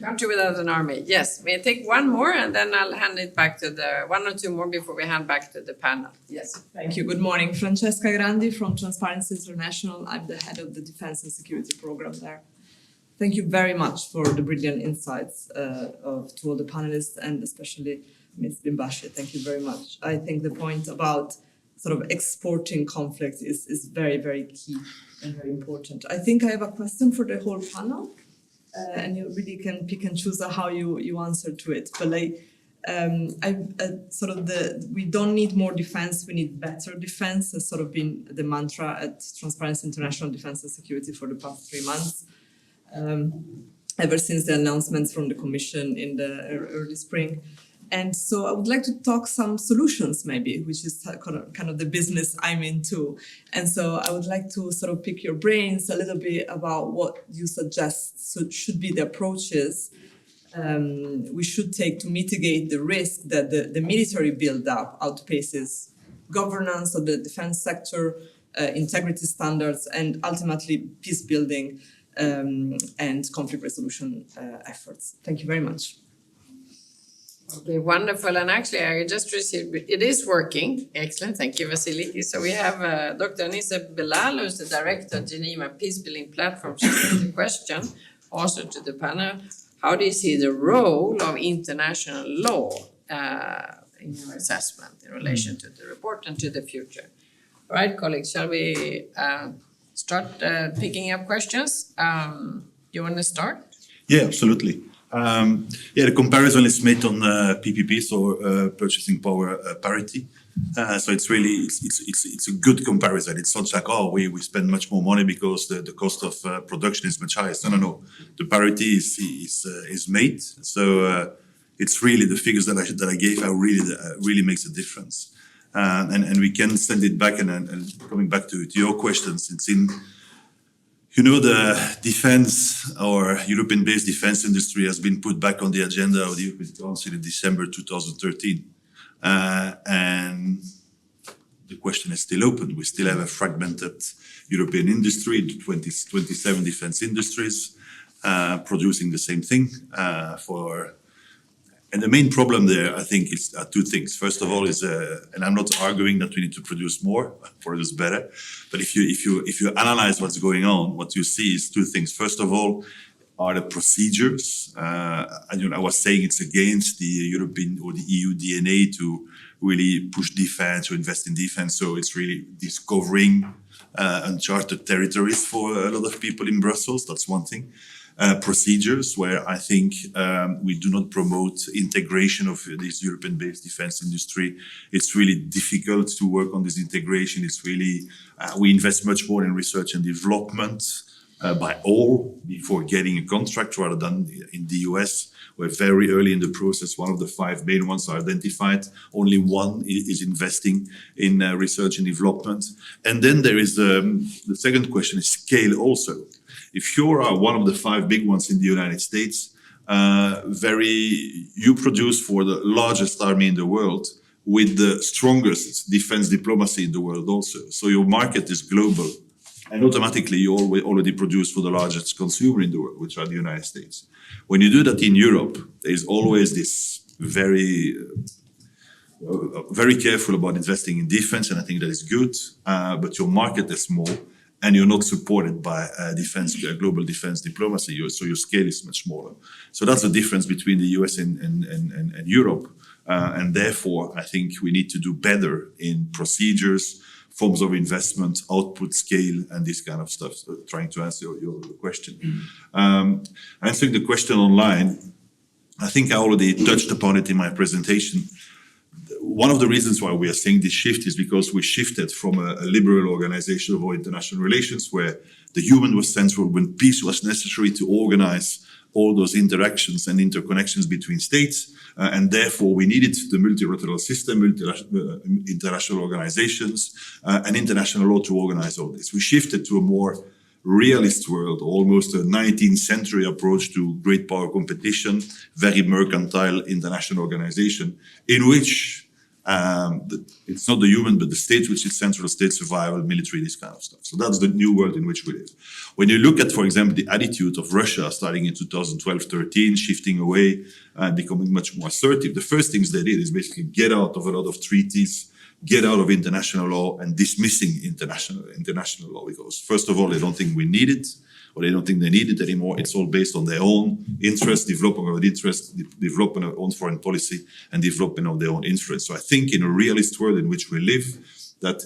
Country without an army. Yes. May I take one more and then I'll hand it back to one or two more before we hand back to the panel. Yes. Thank you. Good morning. Francesca Grandi from Transparency International. I'm the head of the Defense and Security Program there. Thank you very much for the brilliant insights to all the panelists and especially Ms. Bimbashi. Thank you very much. I think the point about sort of exporting conflict is very, very key and very important. I think I have a question for the whole panel, and you really can pick and choose how you answer to it. But we don't need more defense, we need better defense, has sort of been the mantra at Transparency International Defense and Security for the past 3 months, ever since the announcements from the Commission in the early spring. And so I would like to talk some solutions maybe, which is kind of the business I'm into. And so I would like to sort of pick your brains a little bit about what you suggest should be the approaches we should take to mitigate the risk that the military build-up outpaces governance of the defense sector, integrity standards, and ultimately peace building and conflict resolution efforts. Thank you very much. Okay, wonderful. And actually, I just received, it is working. Excellent. Thank you, Vasiliki. So we have Dr. Anissa Belal, who's the director of Geneva Peace Building Platform. She put the question also to the panel. How do you see the role of international law in your assessment in relation to the report and to the future? All right, colleagues, shall we start picking up questions? You want to start? Yeah, absolutely. The comparison is made on PPP, so purchasing power parity. So it's really it's a good comparison. It's not like, oh, we spend much more money because the cost of production is much higher. No. The parity is made. So it's really the figures that I gave are really makes a difference. And we can send it back and coming back to your questions. It's in. The defense or European-based defense industry has been put back on the agenda of the European Council in December 2013. And the question is still open. We still have a fragmented European industry, 27 defense industries producing the same thing And the main problem there, I think, is two things. First of all, is and I'm not arguing that we need to produce more, produce better. But if you analyze what's going on, what you see is two things. First of all, are the procedures. I was saying it's against the European or the EU DNA to really push defense or invest in defense. So it's really discovering uncharted territories for a lot of people in Brussels. That's one thing. Procedures where I think we do not promote integration of this European-based defense industry. It's really difficult to work on this integration. It's really, we invest much more in research and development by all before getting a contract rather than in the US, where very early in the process, one of the 5 main ones are identified. Only one is investing in research and development. And then there is the second question is scale also. If you are one of the 5 big ones in the United States, you produce for the largest army in the world with the strongest defense diplomacy in the world also. So your market is global. And automatically you already produce for the largest consumer in the world, which are the United States. When you do that in Europe, there's always this very careful about investing in defense, and I think that is good, but your market is small. And you're not supported by global defense diplomacy, so your scale is much smaller. So that's the difference between the US and Europe. And therefore, I think we need to do better in procedures, forms of investment, output scale, and this kind of stuff. So trying to answer your question. Answering the question online, I think I already touched upon it in my presentation. One of the reasons why we are seeing this shift is because we shifted from a liberal organization of international relations where the human was central when peace was necessary to organize all those interactions and interconnections between states. And therefore, we needed the multilateral system, international organizations, and international law to organize all this. We shifted to a more realist world, almost a 19th century approach to great power competition, very mercantile international organization, in which it's not the human, but the state, which is central, state survival, military, this kind of stuff. So that's the new world in which we live. When you look at, for example, the attitude of Russia starting in 2012-13, shifting away, becoming much more assertive, the first things they did is basically get out of a lot of treaties, get out of international law, and dismissing international law. Because first of all, they don't think we need it, or they don't think they need it anymore. It's all based on their own interest, development of their own foreign policy, and development of their own influence. So I think in a realist world in which we live, that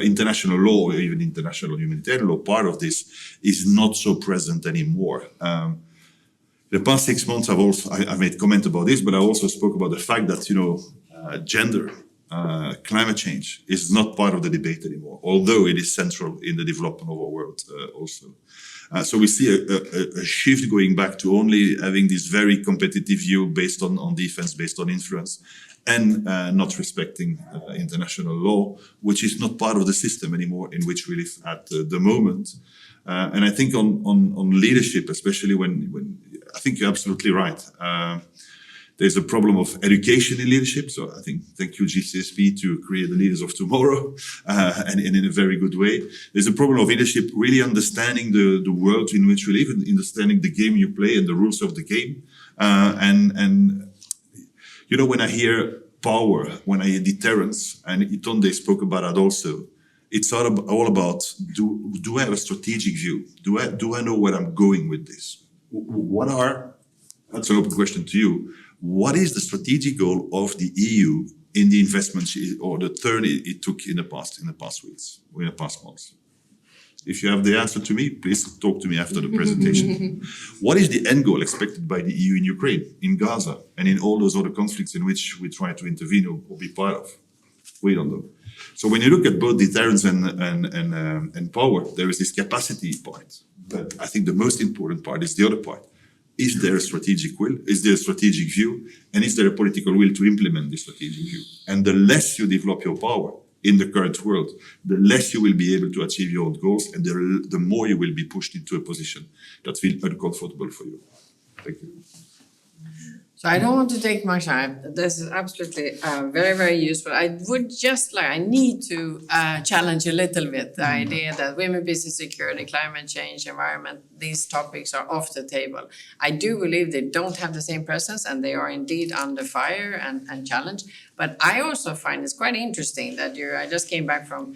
international law, or even international humanitarian law, part of this, is not so present anymore. The past 6 months, I made comment about this, but I also spoke about the fact that, gender, climate change is not part of the debate anymore, although it is central in the development of our world also. So we see a shift going back to only having this very competitive view based on defense, based on influence, and not respecting international law, which is not part of the system anymore in which we live at the moment. And I think on leadership, especially when I think you're absolutely right. There's a problem of education in leadership. So I think, thank you, GCSP, to create the leaders of tomorrow, and in a very good way. There's a problem of leadership, really understanding the world in which we live, and understanding the game you play and the rules of the game. When I hear power, when I hear deterrence, and Itonde spoke about that also, it's all about, do I have a strategic view? Do I know where I'm going with this? That's an open question to you. What is the strategic goal of the EU in the investments or the turn it took in the past weeks or in the past months? If you have the answer to me, please talk to me after the presentation. What is the end goal expected by the EU in Ukraine, in Gaza, and in all those other conflicts in which we try to intervene or be part of? We don't know. So when you look at both deterrence and power, there is this capacity part. But I think the most important part is the other part. Is there a strategic will? Is there a strategic view? And is there a political will to implement this strategic view? And the less you develop your power in the current world, the less you will be able to achieve your own goals, and the more you will be pushed into a position that feels uncomfortable for you. Thank you. So I don't want to take much time. This is absolutely very, very useful. I need to challenge a little bit the idea that women, peace and security, climate change, environment, these topics are off the table. I do believe they don't have the same presence, and they are indeed under fire and challenged. But I also find it's quite interesting that I just came back from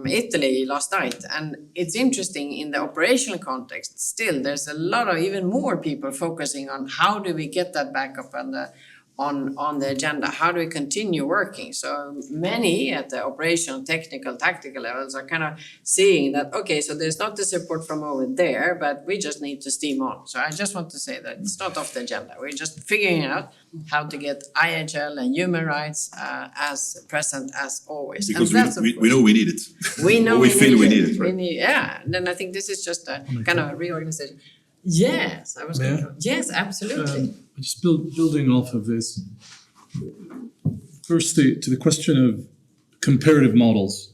Italy last night, and it's interesting in the operational context. Still, there's a lot of even more people focusing on how do we get that back up on the agenda? How do we continue working? So many at the operational, technical, tactical levels are kind of seeing that, okay, so there's not the support from over there, but we just need to steam on. So I just want to say that it's not off the agenda. We're just figuring out how to get IHL and human rights as present as always. Because we know we need it. We know we feel we need it. Right? And then I think this is just a kind of a reorganization. Yes, I was going to. Yes, absolutely. Just building off of this, first to the question of comparative models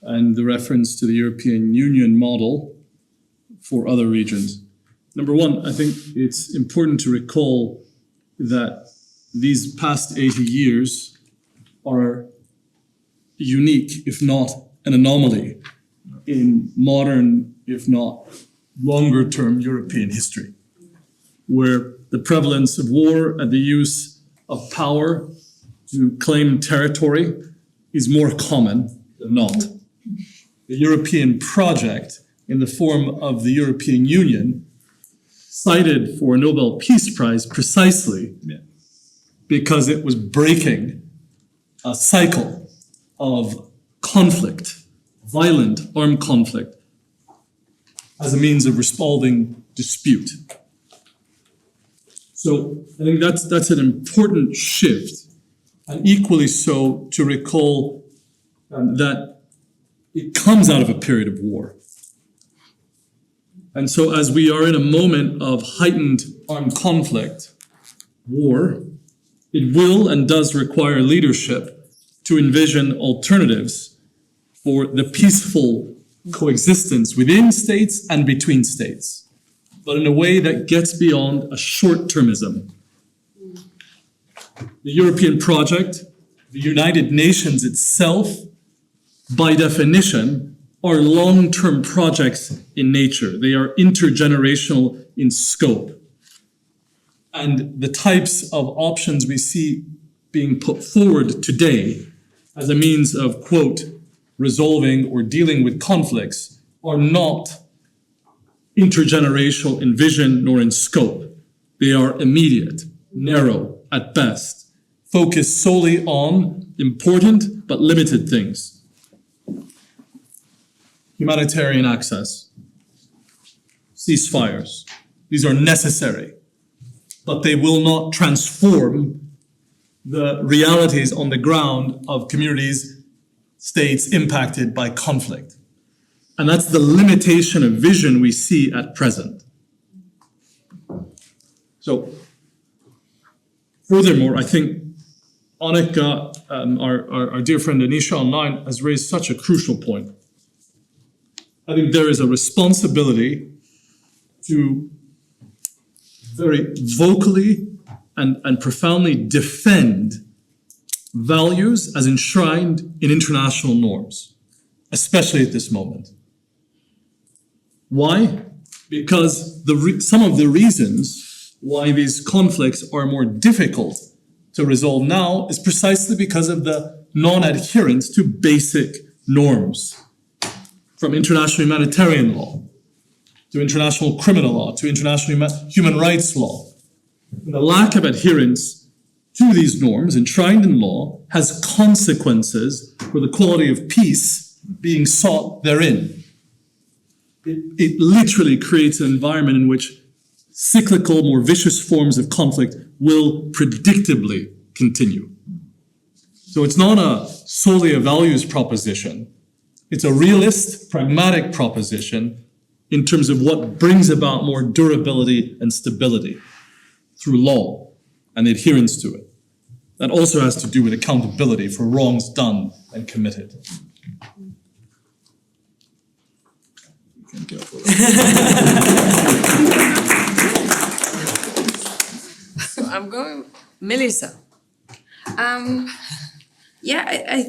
and the reference to the European Union model for other regions. Number one, I think it's important to recall that these past 80 years are unique, if not an anomaly, in modern, if not longer-term European history, where the prevalence of war and the use of power to claim territory is more common than not. The European project, in the form of the European Union, cited for a Nobel Peace Prize precisely because it was breaking a cycle of conflict, violent armed conflict, as a means of resolving dispute. So I think that's an important shift, and equally so to recall that it comes out of a period of war. And so as we are in a moment of heightened armed conflict, war, it will and does require leadership to envision alternatives for the peaceful coexistence within states and between states, but in a way that gets beyond a short-termism. The European project, the United Nations itself, by definition, are long-term projects in nature. They are intergenerational in scope. And the types of options we see being put forward today as a means of, quote, resolving or dealing with conflicts are not intergenerational in vision nor in scope. They are immediate, narrow at best, focus solely on important but limited things. Humanitarian access, ceasefires. These are necessary, but they will not transform the realities on the ground of communities, states impacted by conflict. And that's the limitation of vision we see at present. So, furthermore, I think Annika, our dear friend Anisha online, has raised such a crucial point. I think there is a responsibility to very vocally and profoundly defend values as enshrined in international norms, especially at this moment. Why? Because some of the reasons why these conflicts are more difficult to resolve now is precisely because of the non-adherence to basic norms, from international humanitarian law, to international criminal law, to international human rights law. And the lack of adherence to these norms enshrined in law has consequences for the quality of peace being sought therein. It literally creates an environment in which cyclical, more vicious forms of conflict will predictably continue. So it's not solely a values proposition. It's a realist, pragmatic proposition in terms of what brings about more durability and stability through law and adherence to it. That also has to do with accountability for wrongs done and committed. So I'm going, Melissa. I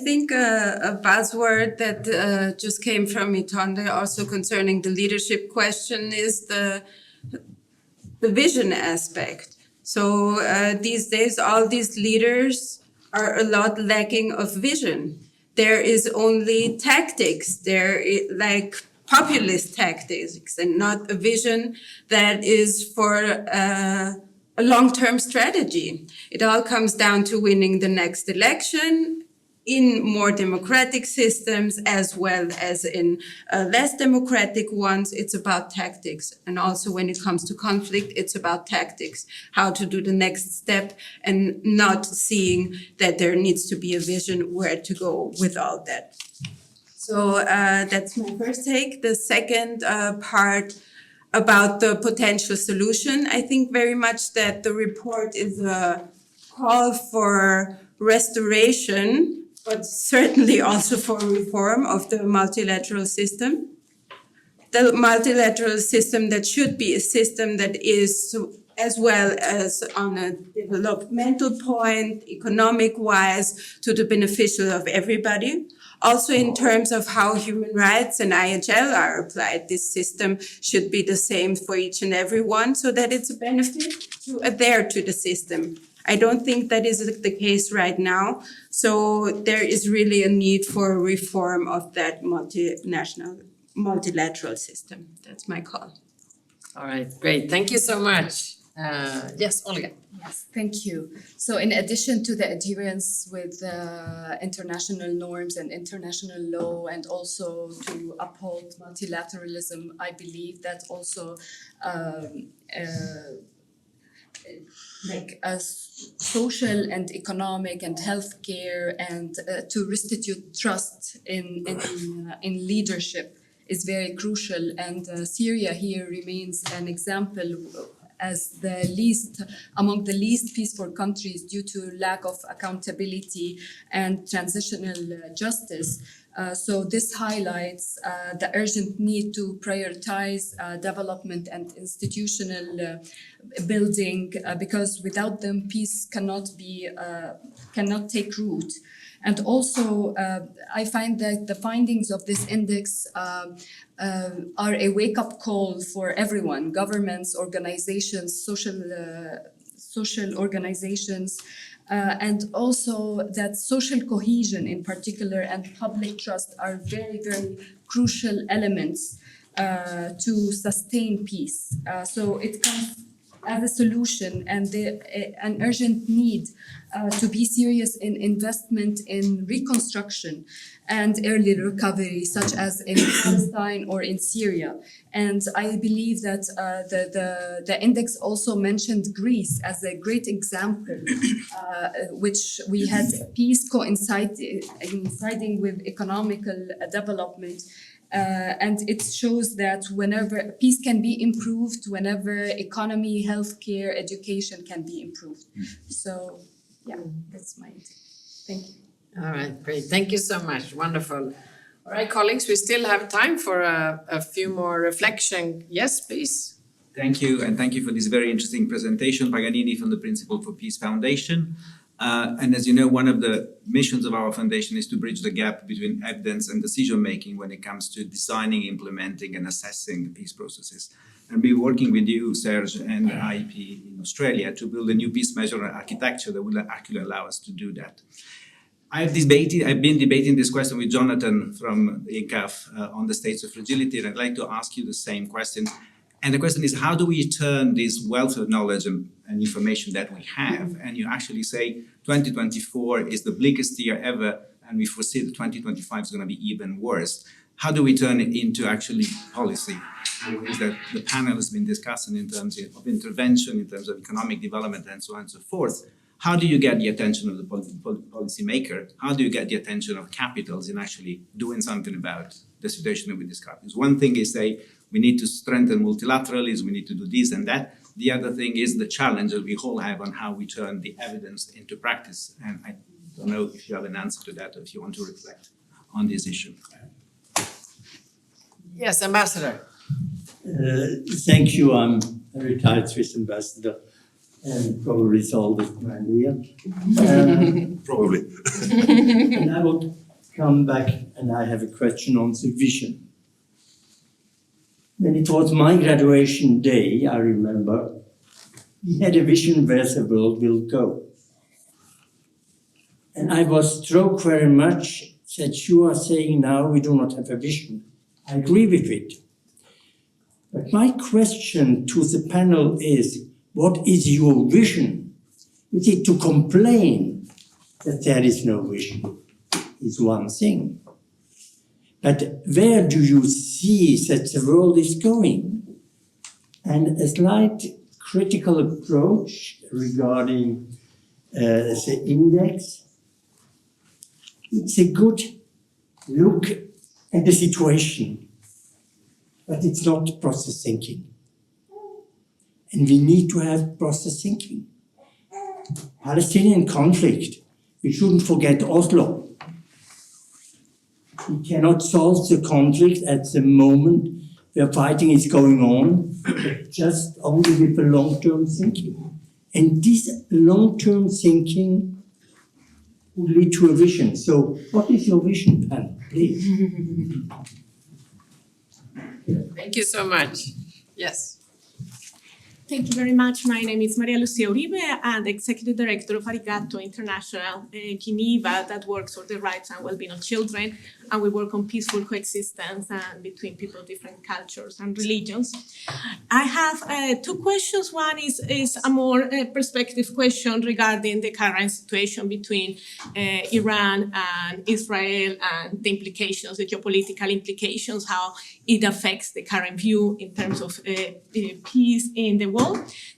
think a buzzword that just came from Itonde also concerning the leadership question is the vision aspect. So these days, all these leaders are a lot lacking of vision. There is only tactics. Like populist tactics and not a vision that is for a long-term strategy. It all comes down to winning the next election in more democratic systems as well as in less democratic ones. It's about tactics. And also when it comes to conflict, it's about tactics, how to do the next step and not seeing that there needs to be a vision where to go with all that. So that's my first take. The second part about the potential solution, I think very much that the report is a call for restoration, but certainly also for reform of the multilateral system. The multilateral system that should be a system that is, as well as on a developmental point, economic-wise, to the beneficial of everybody. Also in terms of how human rights and IHL are applied, this system should be the same for each and every one so that it's a benefit to adhere to the system. I don't think that is the case right now. So there is really a need for a reform of that multilateral system. That's my call. All right, great. Thank you so much. Yes, Olga. Yes, thank you. So in addition to the adherence with international norms and international law and also to uphold multilateralism, I believe that also like social and economic and healthcare and to restitute trust in leadership is very crucial. And Syria here remains an example as among the least peaceful countries due to lack of accountability and transitional justice. So this highlights the urgent need to prioritize development and institutional building because without them peace cannot take root. And also, I find that the findings of this index are a wake-up call for everyone, governments, organizations, social organizations, and also that social cohesion in particular and public trust are very, very crucial elements to sustain peace. So it comes as a solution and an urgent need to be serious in investment in reconstruction and early recovery, such as in Palestine or in Syria. And I believe that the index also mentioned Greece as a great example, which we had peace coinciding with economical development. And it shows that whenever peace can be improved, whenever economy, healthcare, education can be improved. So, yeah, that's my idea. Thank you. All right, great. Thank you so much. Wonderful. All right, colleagues, we still have time for a few more reflection. Yes, please. Thank you, and thank you for this very interesting presentation, Paganini from the Principle for Peace Foundation. And as you know, one of the missions of our foundation is to bridge the gap between evidence and decision-making when it comes to designing, implementing, and assessing the peace processes. And we're working with you, Serge, and IEP in Australia to build a new peace measurement architecture that will actually allow us to do that. I've been debating this question with Jonathan from the INCAF on the states of fragility, and I'd like to ask you the same question. And the question is, how do we turn this wealth of knowledge and information that we have, and you actually say 2024 is the bleakest year ever, and we foresee that 2025 is going to be even worse. How do we turn it into actually policy? Is that the panel has been discussing in terms of intervention, in terms of economic development, and so on and so forth. How do you get the attention of the policy maker? How do you get the attention of capitals in actually doing something about the situation that we described? Because one thing is say, we need to strengthen multilateralism, we need to do this and that. The other thing is the challenge that we all have on how we turn the evidence into practice. And I don't know if you have an answer to that or if you want to reflect on this issue. Yes, Ambassador. Thank you. I'm a retired Swiss ambassador and probably solved it here. Probably. And I will come back and I have a question on the vision. When it was my graduation day, I remember, we had a vision where the world will go. And I was struck very much that you are saying now we do not have a vision. I agree with it. But my question to the panel is, what is your vision? Is it to complain that there is no vision? Is one thing. But where do you see that the world is going? And a slight critical approach regarding the index. It's a good look at the situation, but it's not process thinking. And we need to have process thinking. Palestinian conflict, we shouldn't forget Oslo. We cannot solve the conflict at the moment where fighting is going on, just only with a long-term thinking. And this long-term thinking will lead to a vision. So what is your vision, panel, please? Thank you so much. Yes. Thank you very much. My name is Maria Lucia Uribe. I'm the Executive Director of Arigato International Geneva that works for the rights and well-being of children. And we work on peaceful coexistence between people of different cultures and religions. I have two questions. One is a more perspective question regarding the current situation between Iran and Israel and the implications, the geopolitical implications, how it affects the current view in terms of peace in the world.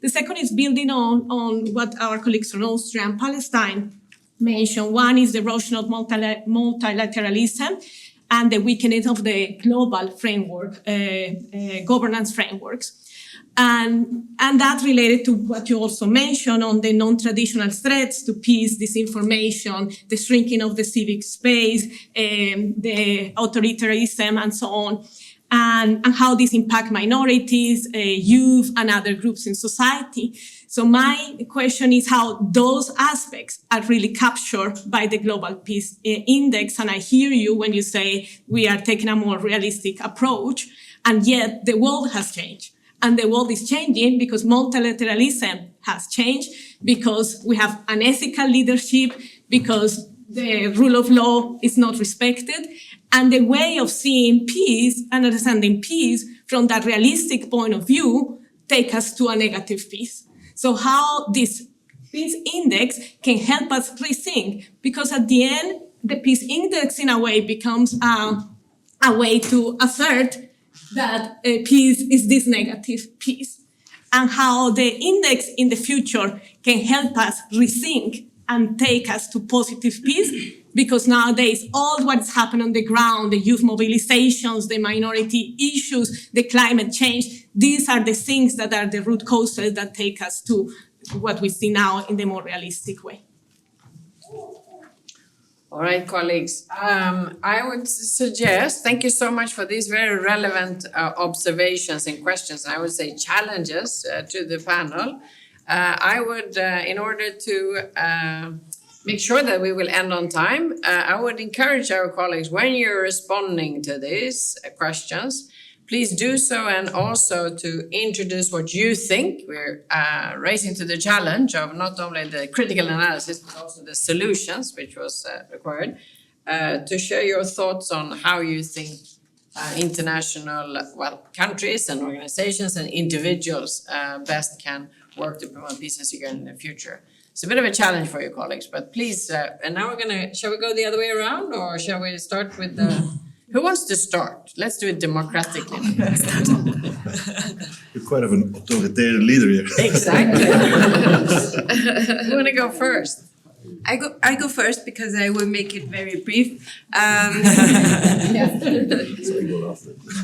The second is building on what our colleagues from Austria and Palestine mentioned. One is the erosion of multilateralism and the weakening of the global framework, governance frameworks. And that related to what you also mentioned on the non-traditional threats to peace, disinformation, the shrinking of the civic space, the authoritarianism, and so on, and how this impact minorities, youth, and other groups in society. So my question is how those aspects are really captured by the Global Peace Index. And I hear you when you say we are taking a more realistic approach, and yet the world has changed. And the world is changing because multilateralism has changed, because we have unethical leadership, because the rule of law is not respected. And the way of seeing peace and understanding peace from that realistic point of view take us to a negative peace. So how this peace index can help us rethink, because at the end, the peace index in a way becomes a way to assert that peace is this negative peace, and how the index in the future can help us rethink and take us to positive peace, because nowadays all what's happened on the ground, the youth mobilizations, the minority issues, the climate change, these are the things that are the root causes that take us to what we see now in the more realistic way. All right, colleagues. I would suggest, thank you so much for these very relevant observations and questions, I would say challenges to the panel. I would, in order to make sure that we will end on time, I would encourage our colleagues, when you're responding to these questions, please do so, and also to introduce what you think. We're raising to the challenge of not only the critical analysis, but also the solutions, which was required, to share your thoughts on how you think international, countries and organizations and individuals best can work to promote peace and security in the future. It's a bit of a challenge for you colleagues, but please, and now shall we go the other way around, or shall we start with the... Who wants to start? Let's do it democratically. You're quite of an authoritarian leader here. Exactly. Who want to go first? I go first because I will make it very brief.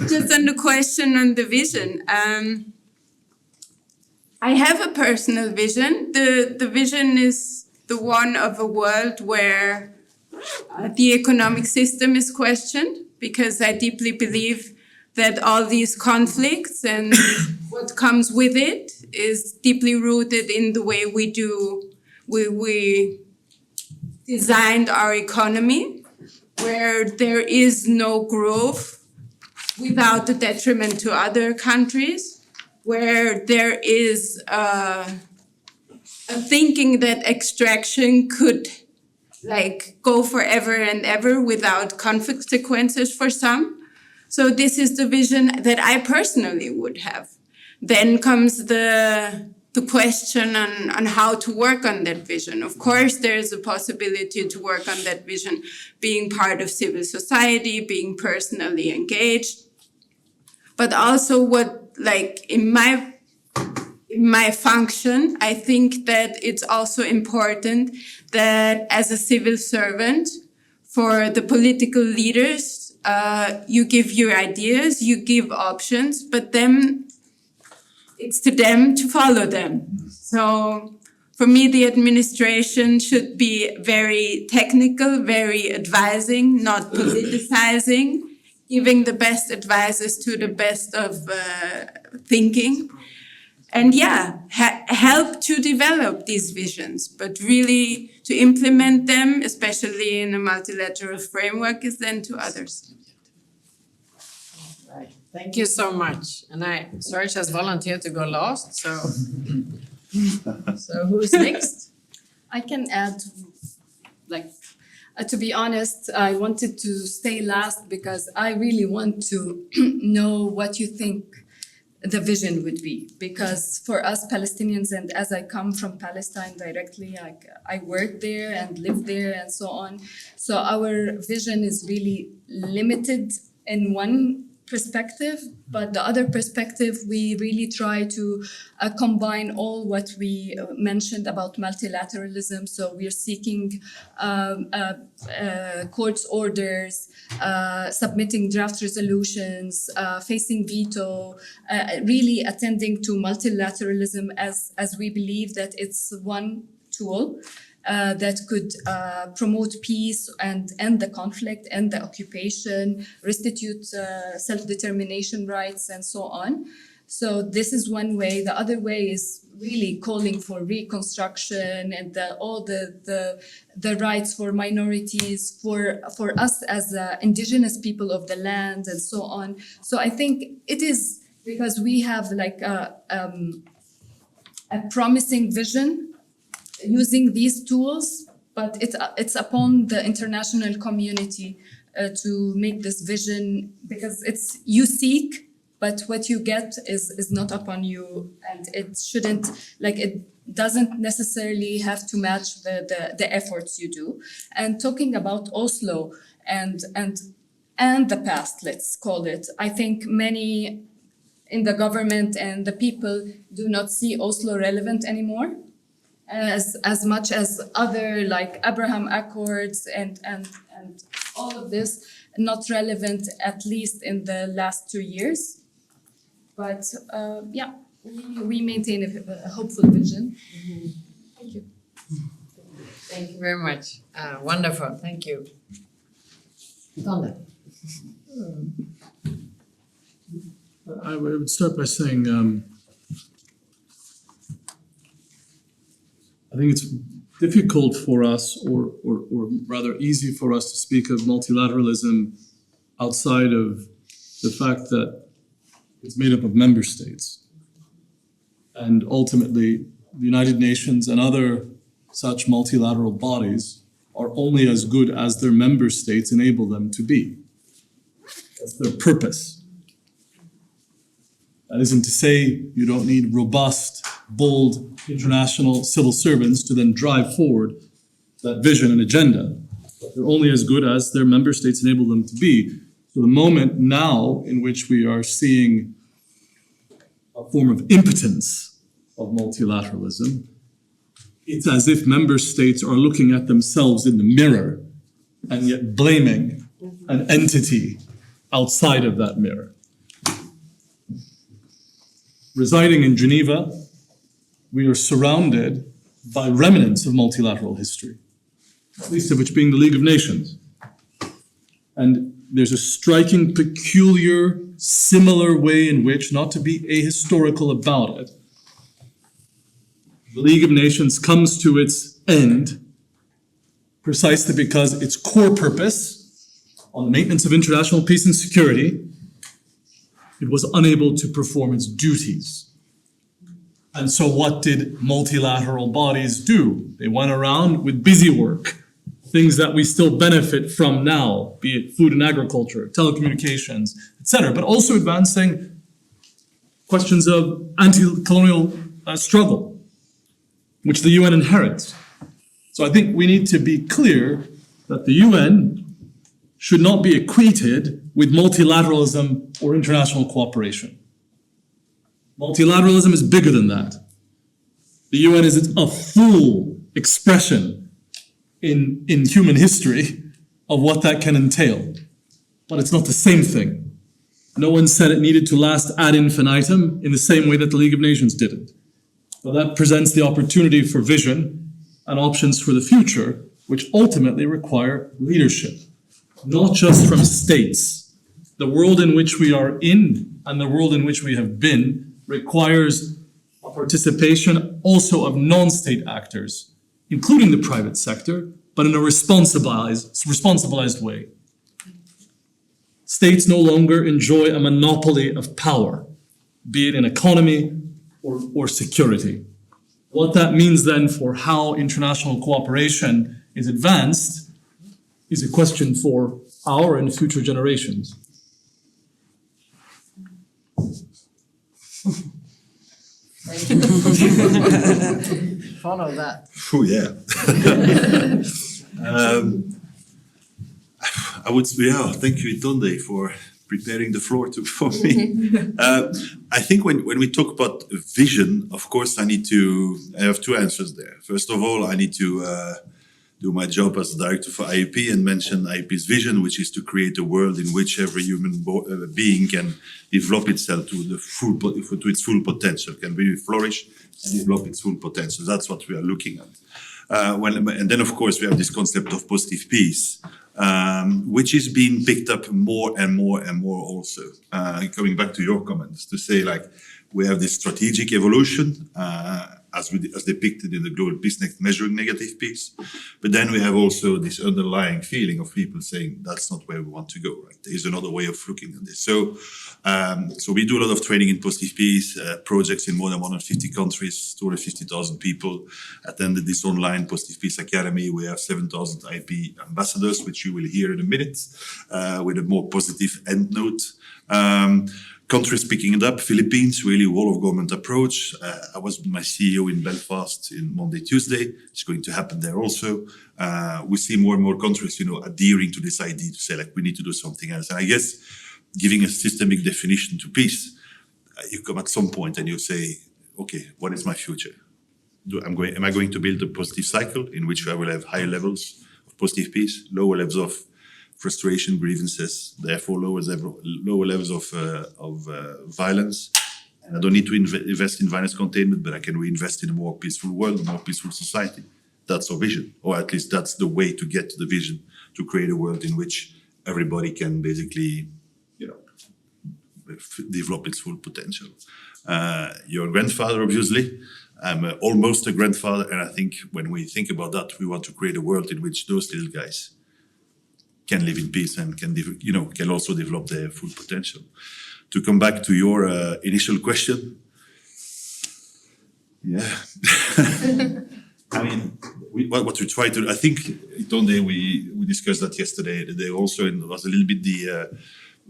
Just on the question on the vision. I have a personal vision. The vision is the one of a world where the economic system is questioned, because I deeply believe that all these conflicts and what comes with it is deeply rooted in the way we designed our economy, where there is no growth without the detriment to other countries, where there is a thinking that extraction could go forever and ever without consequences for some. So this is the vision that I personally would have. Then comes the question on how to work on that vision. Of course, there is a possibility to work on that vision being part of civil society, being personally engaged, but also in my function, I think that it's also important that as a civil servant, for the political leaders, you give your ideas, you give options, but then it's to them to follow them. So for me, the administration should be very technical, very advising, not politicizing, giving the best advices to the best of thinking. And help to develop these visions, but really to implement them, especially in a multilateral framework, is then to others. Right. Thank you so much. And Serge has volunteered to go last, so who's next? I can add, to be honest, I wanted to stay last because I really want to know what you think the vision would be, because for us Palestinians, and as I come from Palestine directly, I work there and live there and so on. So our vision is really limited in one perspective, but the other perspective, we really try to combine all what we mentioned about multilateralism. So we're seeking court's orders, submitting draft resolutions, facing veto, really attending to multilateralism as we believe that it's one tool that could promote peace and end the conflict, end the occupation, restitute self-determination rights, and so on. So this is one way. The other way is really calling for reconstruction and all the rights for minorities, for us as indigenous people of the land, and so on. So I think it is because we have a promising vision using these tools, but it's upon the international community to make this vision, because you seek but what you get is not upon you, and it shouldn't, like, it doesn't necessarily have to match the efforts you do. And talking about Oslo and the past, let's call it, I think many in the government and the people do not see Oslo relevant anymore, as much as other, like Abraham Accords and all of this, not relevant, at least in the last 2 years. But yeah, we maintain a hopeful vision. Thank you. Thank you very much. Wonderful. Thank you. Donna. I would start by saying I think it's difficult for us, or rather easy for us, to speak of multilateralism outside of the fact that it's made up of member states. And ultimately, the United Nations and other such multilateral bodies are only as good as their member states enable them to be. That's their purpose. That isn't to say you don't need robust, bold international civil servants to then drive forward that vision and agenda. But they're only as good as their member states enable them to be. So the moment now in which we are seeing a form of impotence of multilateralism, it's as if member states are looking at themselves in the mirror and yet blaming an entity outside of that mirror. Residing in Geneva, we are surrounded by remnants of multilateral history, at least of which being the League of Nations. And there's a striking, peculiar, similar way in which, not to be ahistorical about it, the League of Nations comes to its end precisely because its core purpose on the maintenance of international peace and security, it was unable to perform its duties. And so what did multilateral bodies do? They went around with busy work, things that we still benefit from now, be it food and agriculture, telecommunications, etc., but also advancing questions of anti-colonial struggle, which the UN inherits. So I think we need to be clear that the UN should not be equated with multilateralism or international cooperation. Multilateralism is bigger than that. The UN is a full expression in human history of what that can entail. But it's not the same thing. No one said it needed to last ad infinitum in the same way that the League of Nations didn't. But that presents the opportunity for vision and options for the future, which ultimately require leadership, not just from states. The world in which we are in and the world in which we have been requires a participation also of non-state actors, including the private sector, but in a responsibilized way. States no longer enjoy a monopoly of power, be it in economy or security. What that means then for how international cooperation is advanced is a question for our and future generations. Thank you. Follow that. Oh, yeah. Thank you, Itonde, for preparing the floor for me. I think when we talk about vision, of course, I have two answers there. First of all, I need to do my job as director for IEP and mention IEP's vision, which is to create a world in which every human being can develop itself to its full potential, can really flourish and develop its full potential. That's what we are looking at. And then, of course, we have this concept of positive peace, which is being picked up more and more and more also. Coming back to your comments, to say, like, we have this strategic evolution, as depicted in the Global Peace Next Measuring Negative Peace. But then we have also this underlying feeling of people saying, that's not where we want to go, right? There is another way of looking at this. So we do a lot of training in positive peace, projects in more than 150 countries, 250,000 people attended this online Positive Peace Academy. We have 7,000 IP ambassadors, which you will hear in a minute, with a more positive end note. countries picking it up. Philippines, really whole of government approach. I was with my CEO in Belfast in Monday, Tuesday. It's going to happen there also. We see more and more countries, adhering to this idea to say, like, we need to do something else. And I guess giving a systemic definition to peace, you come at some point and you say, okay, what is my future? Am I going to build a positive cycle in which I will have higher levels of positive peace, lower levels of frustration, grievances, therefore lower levels of violence? And I don't need to invest in violence containment, but I can reinvest in a more peaceful world, a more peaceful society. That's our vision, or at least that's the way to get to the vision, to create a world in which everybody can basically, develop its full potential. Your grandfather, obviously. I'm almost a grandfather, and I think when we think about that, we want to create a world in which those little guys can live in peace and can also develop their full potential. To come back to your initial question, yeah. I mean, what we try to, I think, Tonde, we discussed that yesterday. There also was a little bit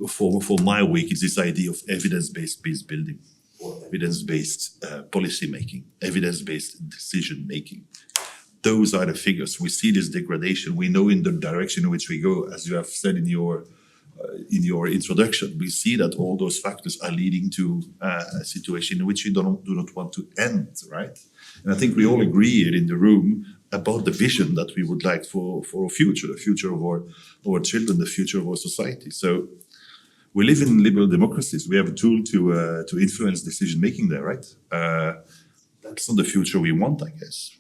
for my week, it's this idea of evidence-based peace building, or evidence-based policy making, evidence-based decision making. Those are the figures. We see this degradation. We know in the direction in which we go, as you have said in your introduction. We see that all those factors are leading to a situation in which we do not want to end, right? And I think we all agree here in the room about the vision that we would like for our future, the future of our children, the future of our society. So we live in liberal democracies. We have a tool to influence decision making there, right? That's not the future we want, I guess.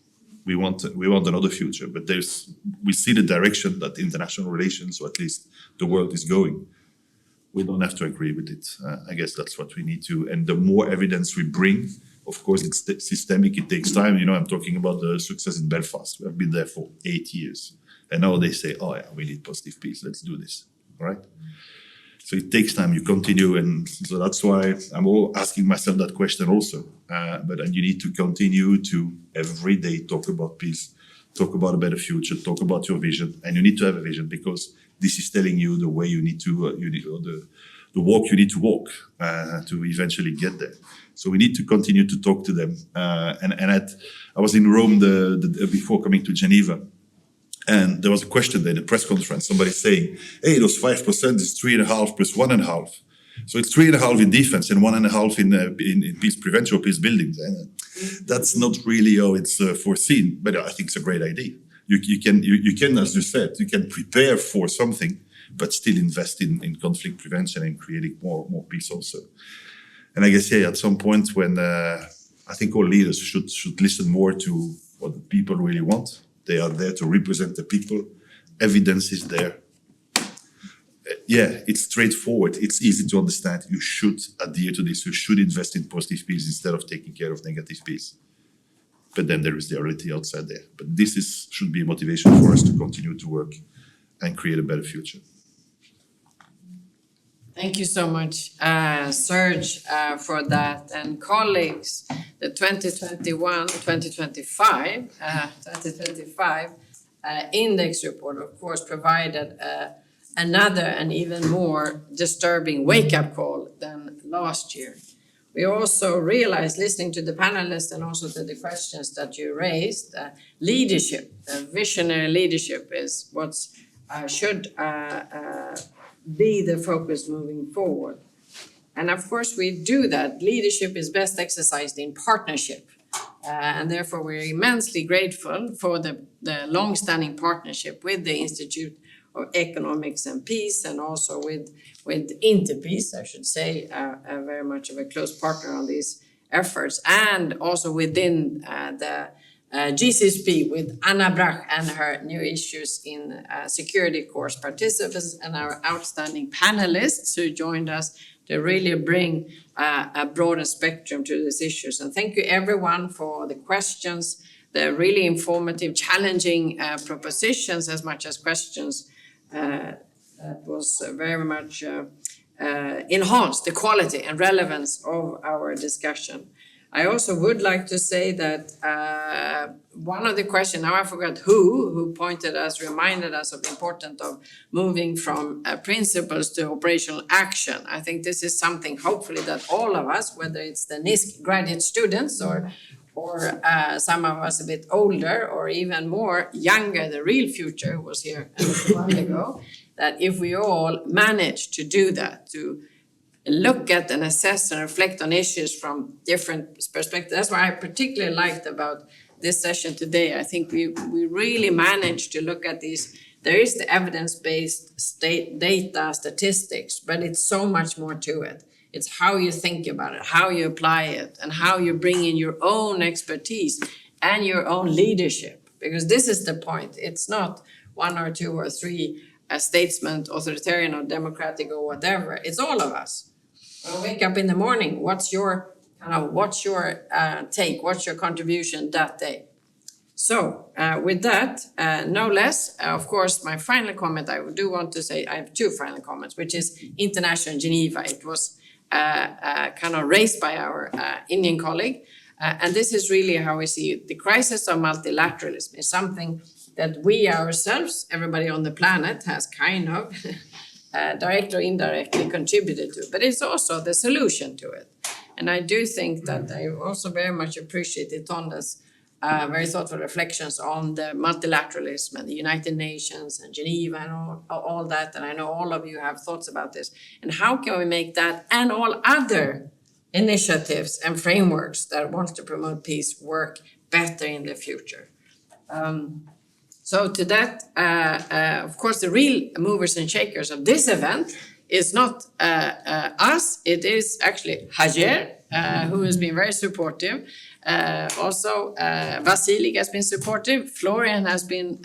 We want another future, but we see the direction that international relations, or at least the world, is going. We don't have to agree with it. I guess that's what we need to. And the more evidence we bring, of course, it's systemic. It takes time. I'm talking about the success in Belfast. We have been there for 8 years, and now they say, "Oh yeah, we need positive peace. Let's do this." All right. So it takes time. You continue, and so that's why I'm all asking myself that question also. But you need to continue to every day talk about peace, talk about a better future, talk about your vision, and you need to have a vision, because this is telling you the way you need to, the walk you need to walk to eventually get there. So we need to continue to talk to them. I was in Rome before coming to Geneva. And there was a question there in the press conference, somebody saying, hey, those 5% is 3.5 plus 1.5. So it's 3.5 in defense and 1.5 in peace prevention or peace building. And that's not really how it's foreseen, but I think it's a great idea. You can, as you said, you can prepare for something, but still invest in conflict prevention and creating more peace also. And I guess, at some point when I think all leaders should listen more to what the people really want. They are there to represent the people. Evidence is there. It's straightforward. It's easy to understand. You should adhere to this. You should invest in positive peace instead of taking care of negative peace. But then there is the reality outside there. But this should be a motivation for us to continue to work and create a better future. Thank you so much, Serge, for that. And colleagues, the 2025 index report, of course, provided another and even more disturbing wake-up call than last year. We also realized, listening to the panelists and also to the questions that you raised, leadership, visionary leadership is what should be the focus moving forward. And of course, we do that. Leadership is best exercised in partnership. And therefore, we're immensely grateful for the long-standing partnership with the Institute of Economics and Peace, and also with Interpeace, I should say, very much of a close partner on these efforts, and also within the GCSP with Anna Brach and her new issues in security course participants, and our outstanding panelists who joined us to really bring a broader spectrum to these issues. And thank you everyone for the questions, the really informative, challenging propositions as much as questions. That was very much enhanced the quality and relevance of our discussion. I also would like to say that one of the questions, now I forgot who reminded us of the importance of moving from principles to operational action. I think this is something hopefully that all of us, whether it's the NISC graduate students or some of us a bit older or even more younger, the real future who was here a while ago, that if we all manage to do that, to look at and assess and reflect on issues from different perspectives. That's what I particularly liked about this session today. I think we really managed to look at these. There is the evidence-based data, statistics, but it's so much more to it. It's how you think about it, how you apply it, and how you bring in your own expertise and your own leadership. Because this is the point. It's not one or two or three statesmen, authoritarian or democratic or whatever. It's all of us. When we wake up in the morning, what's your take? What's your contribution that day? So with that, no less, of course, my final comment, I do want to say, I have two final comments, which is International Geneva. It was kind of raised by our Indian colleague. And this is really how we see it. The crisis of multilateralism is something that we ourselves, everybody on the planet, has kind of direct or indirectly contributed to, but it's also the solution to it. And I do think that I also very much appreciated Tonda's very thoughtful reflections on the multilateralism and the United Nations and Geneva and all that. And I know all of you have thoughts about this. And how can we make that and all other initiatives and frameworks that want to promote peace work better in the future? So to that, of course, the real movers and shakers of this event is not us. It is actually Hajer, who has been very supportive. Also, Vasily has been supportive. Florian has been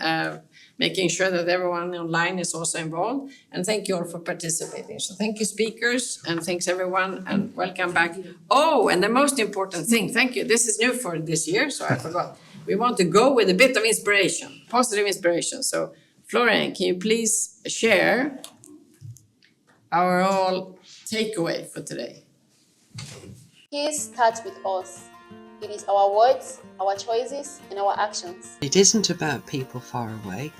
making sure that everyone online is also involved. And thank you all for participating. So thank you, speakers, and thanks everyone, and welcome back. Oh, and the most important thing, thank you. This is new for this year, so I forgot. We want to go with a bit of inspiration, positive inspiration. So, Florian, can you please share our all takeaway for today? Peace starts with us. It is our words, our choices, and our actions. It isn't about people far away.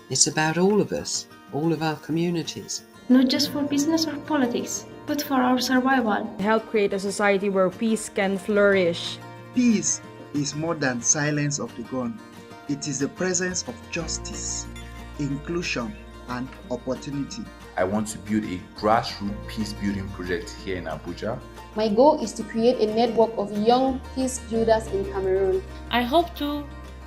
It's about all of us, all of our communities. Not just for business or politics, but for our survival. Help create a society where peace can flourish. Peace is more than silence of the gun. It is the presence of justice, inclusion, and opportunity. I want to build a grassroots peace building project here in Abuja. My goal is to create a network of young peace builders in Cameroon. I hope to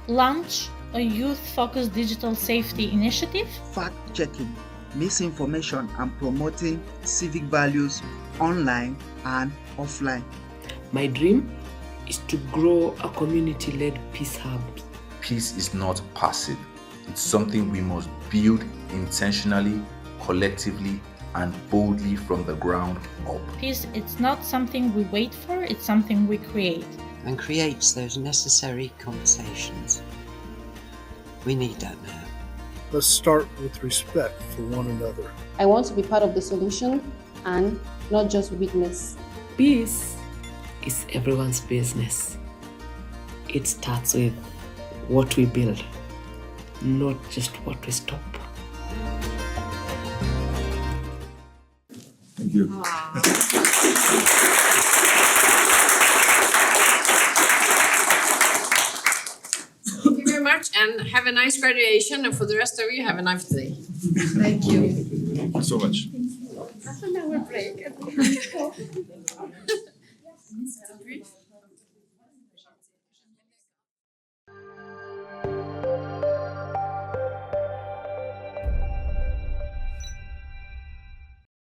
launch a youth-focused digital safety initiative. Fact-checking, misinformation, and promoting civic values online and offline. My dream is to grow a community-led peace hub. Peace is not passive. It's something we must build intentionally, collectively, and boldly from the ground up. Peace, it's not something we wait for, it's something we create. And creates those necessary conversations. We need that now. Let's start with respect for one another. I want to be part of the solution and not just witness. Peace is everyone's business. It starts with what we build, not just what we stop. Thank you. Thank you very much, and have a nice graduation, and for the rest of you, have a nice day. Thank you. Thank you so much. Half an hour break.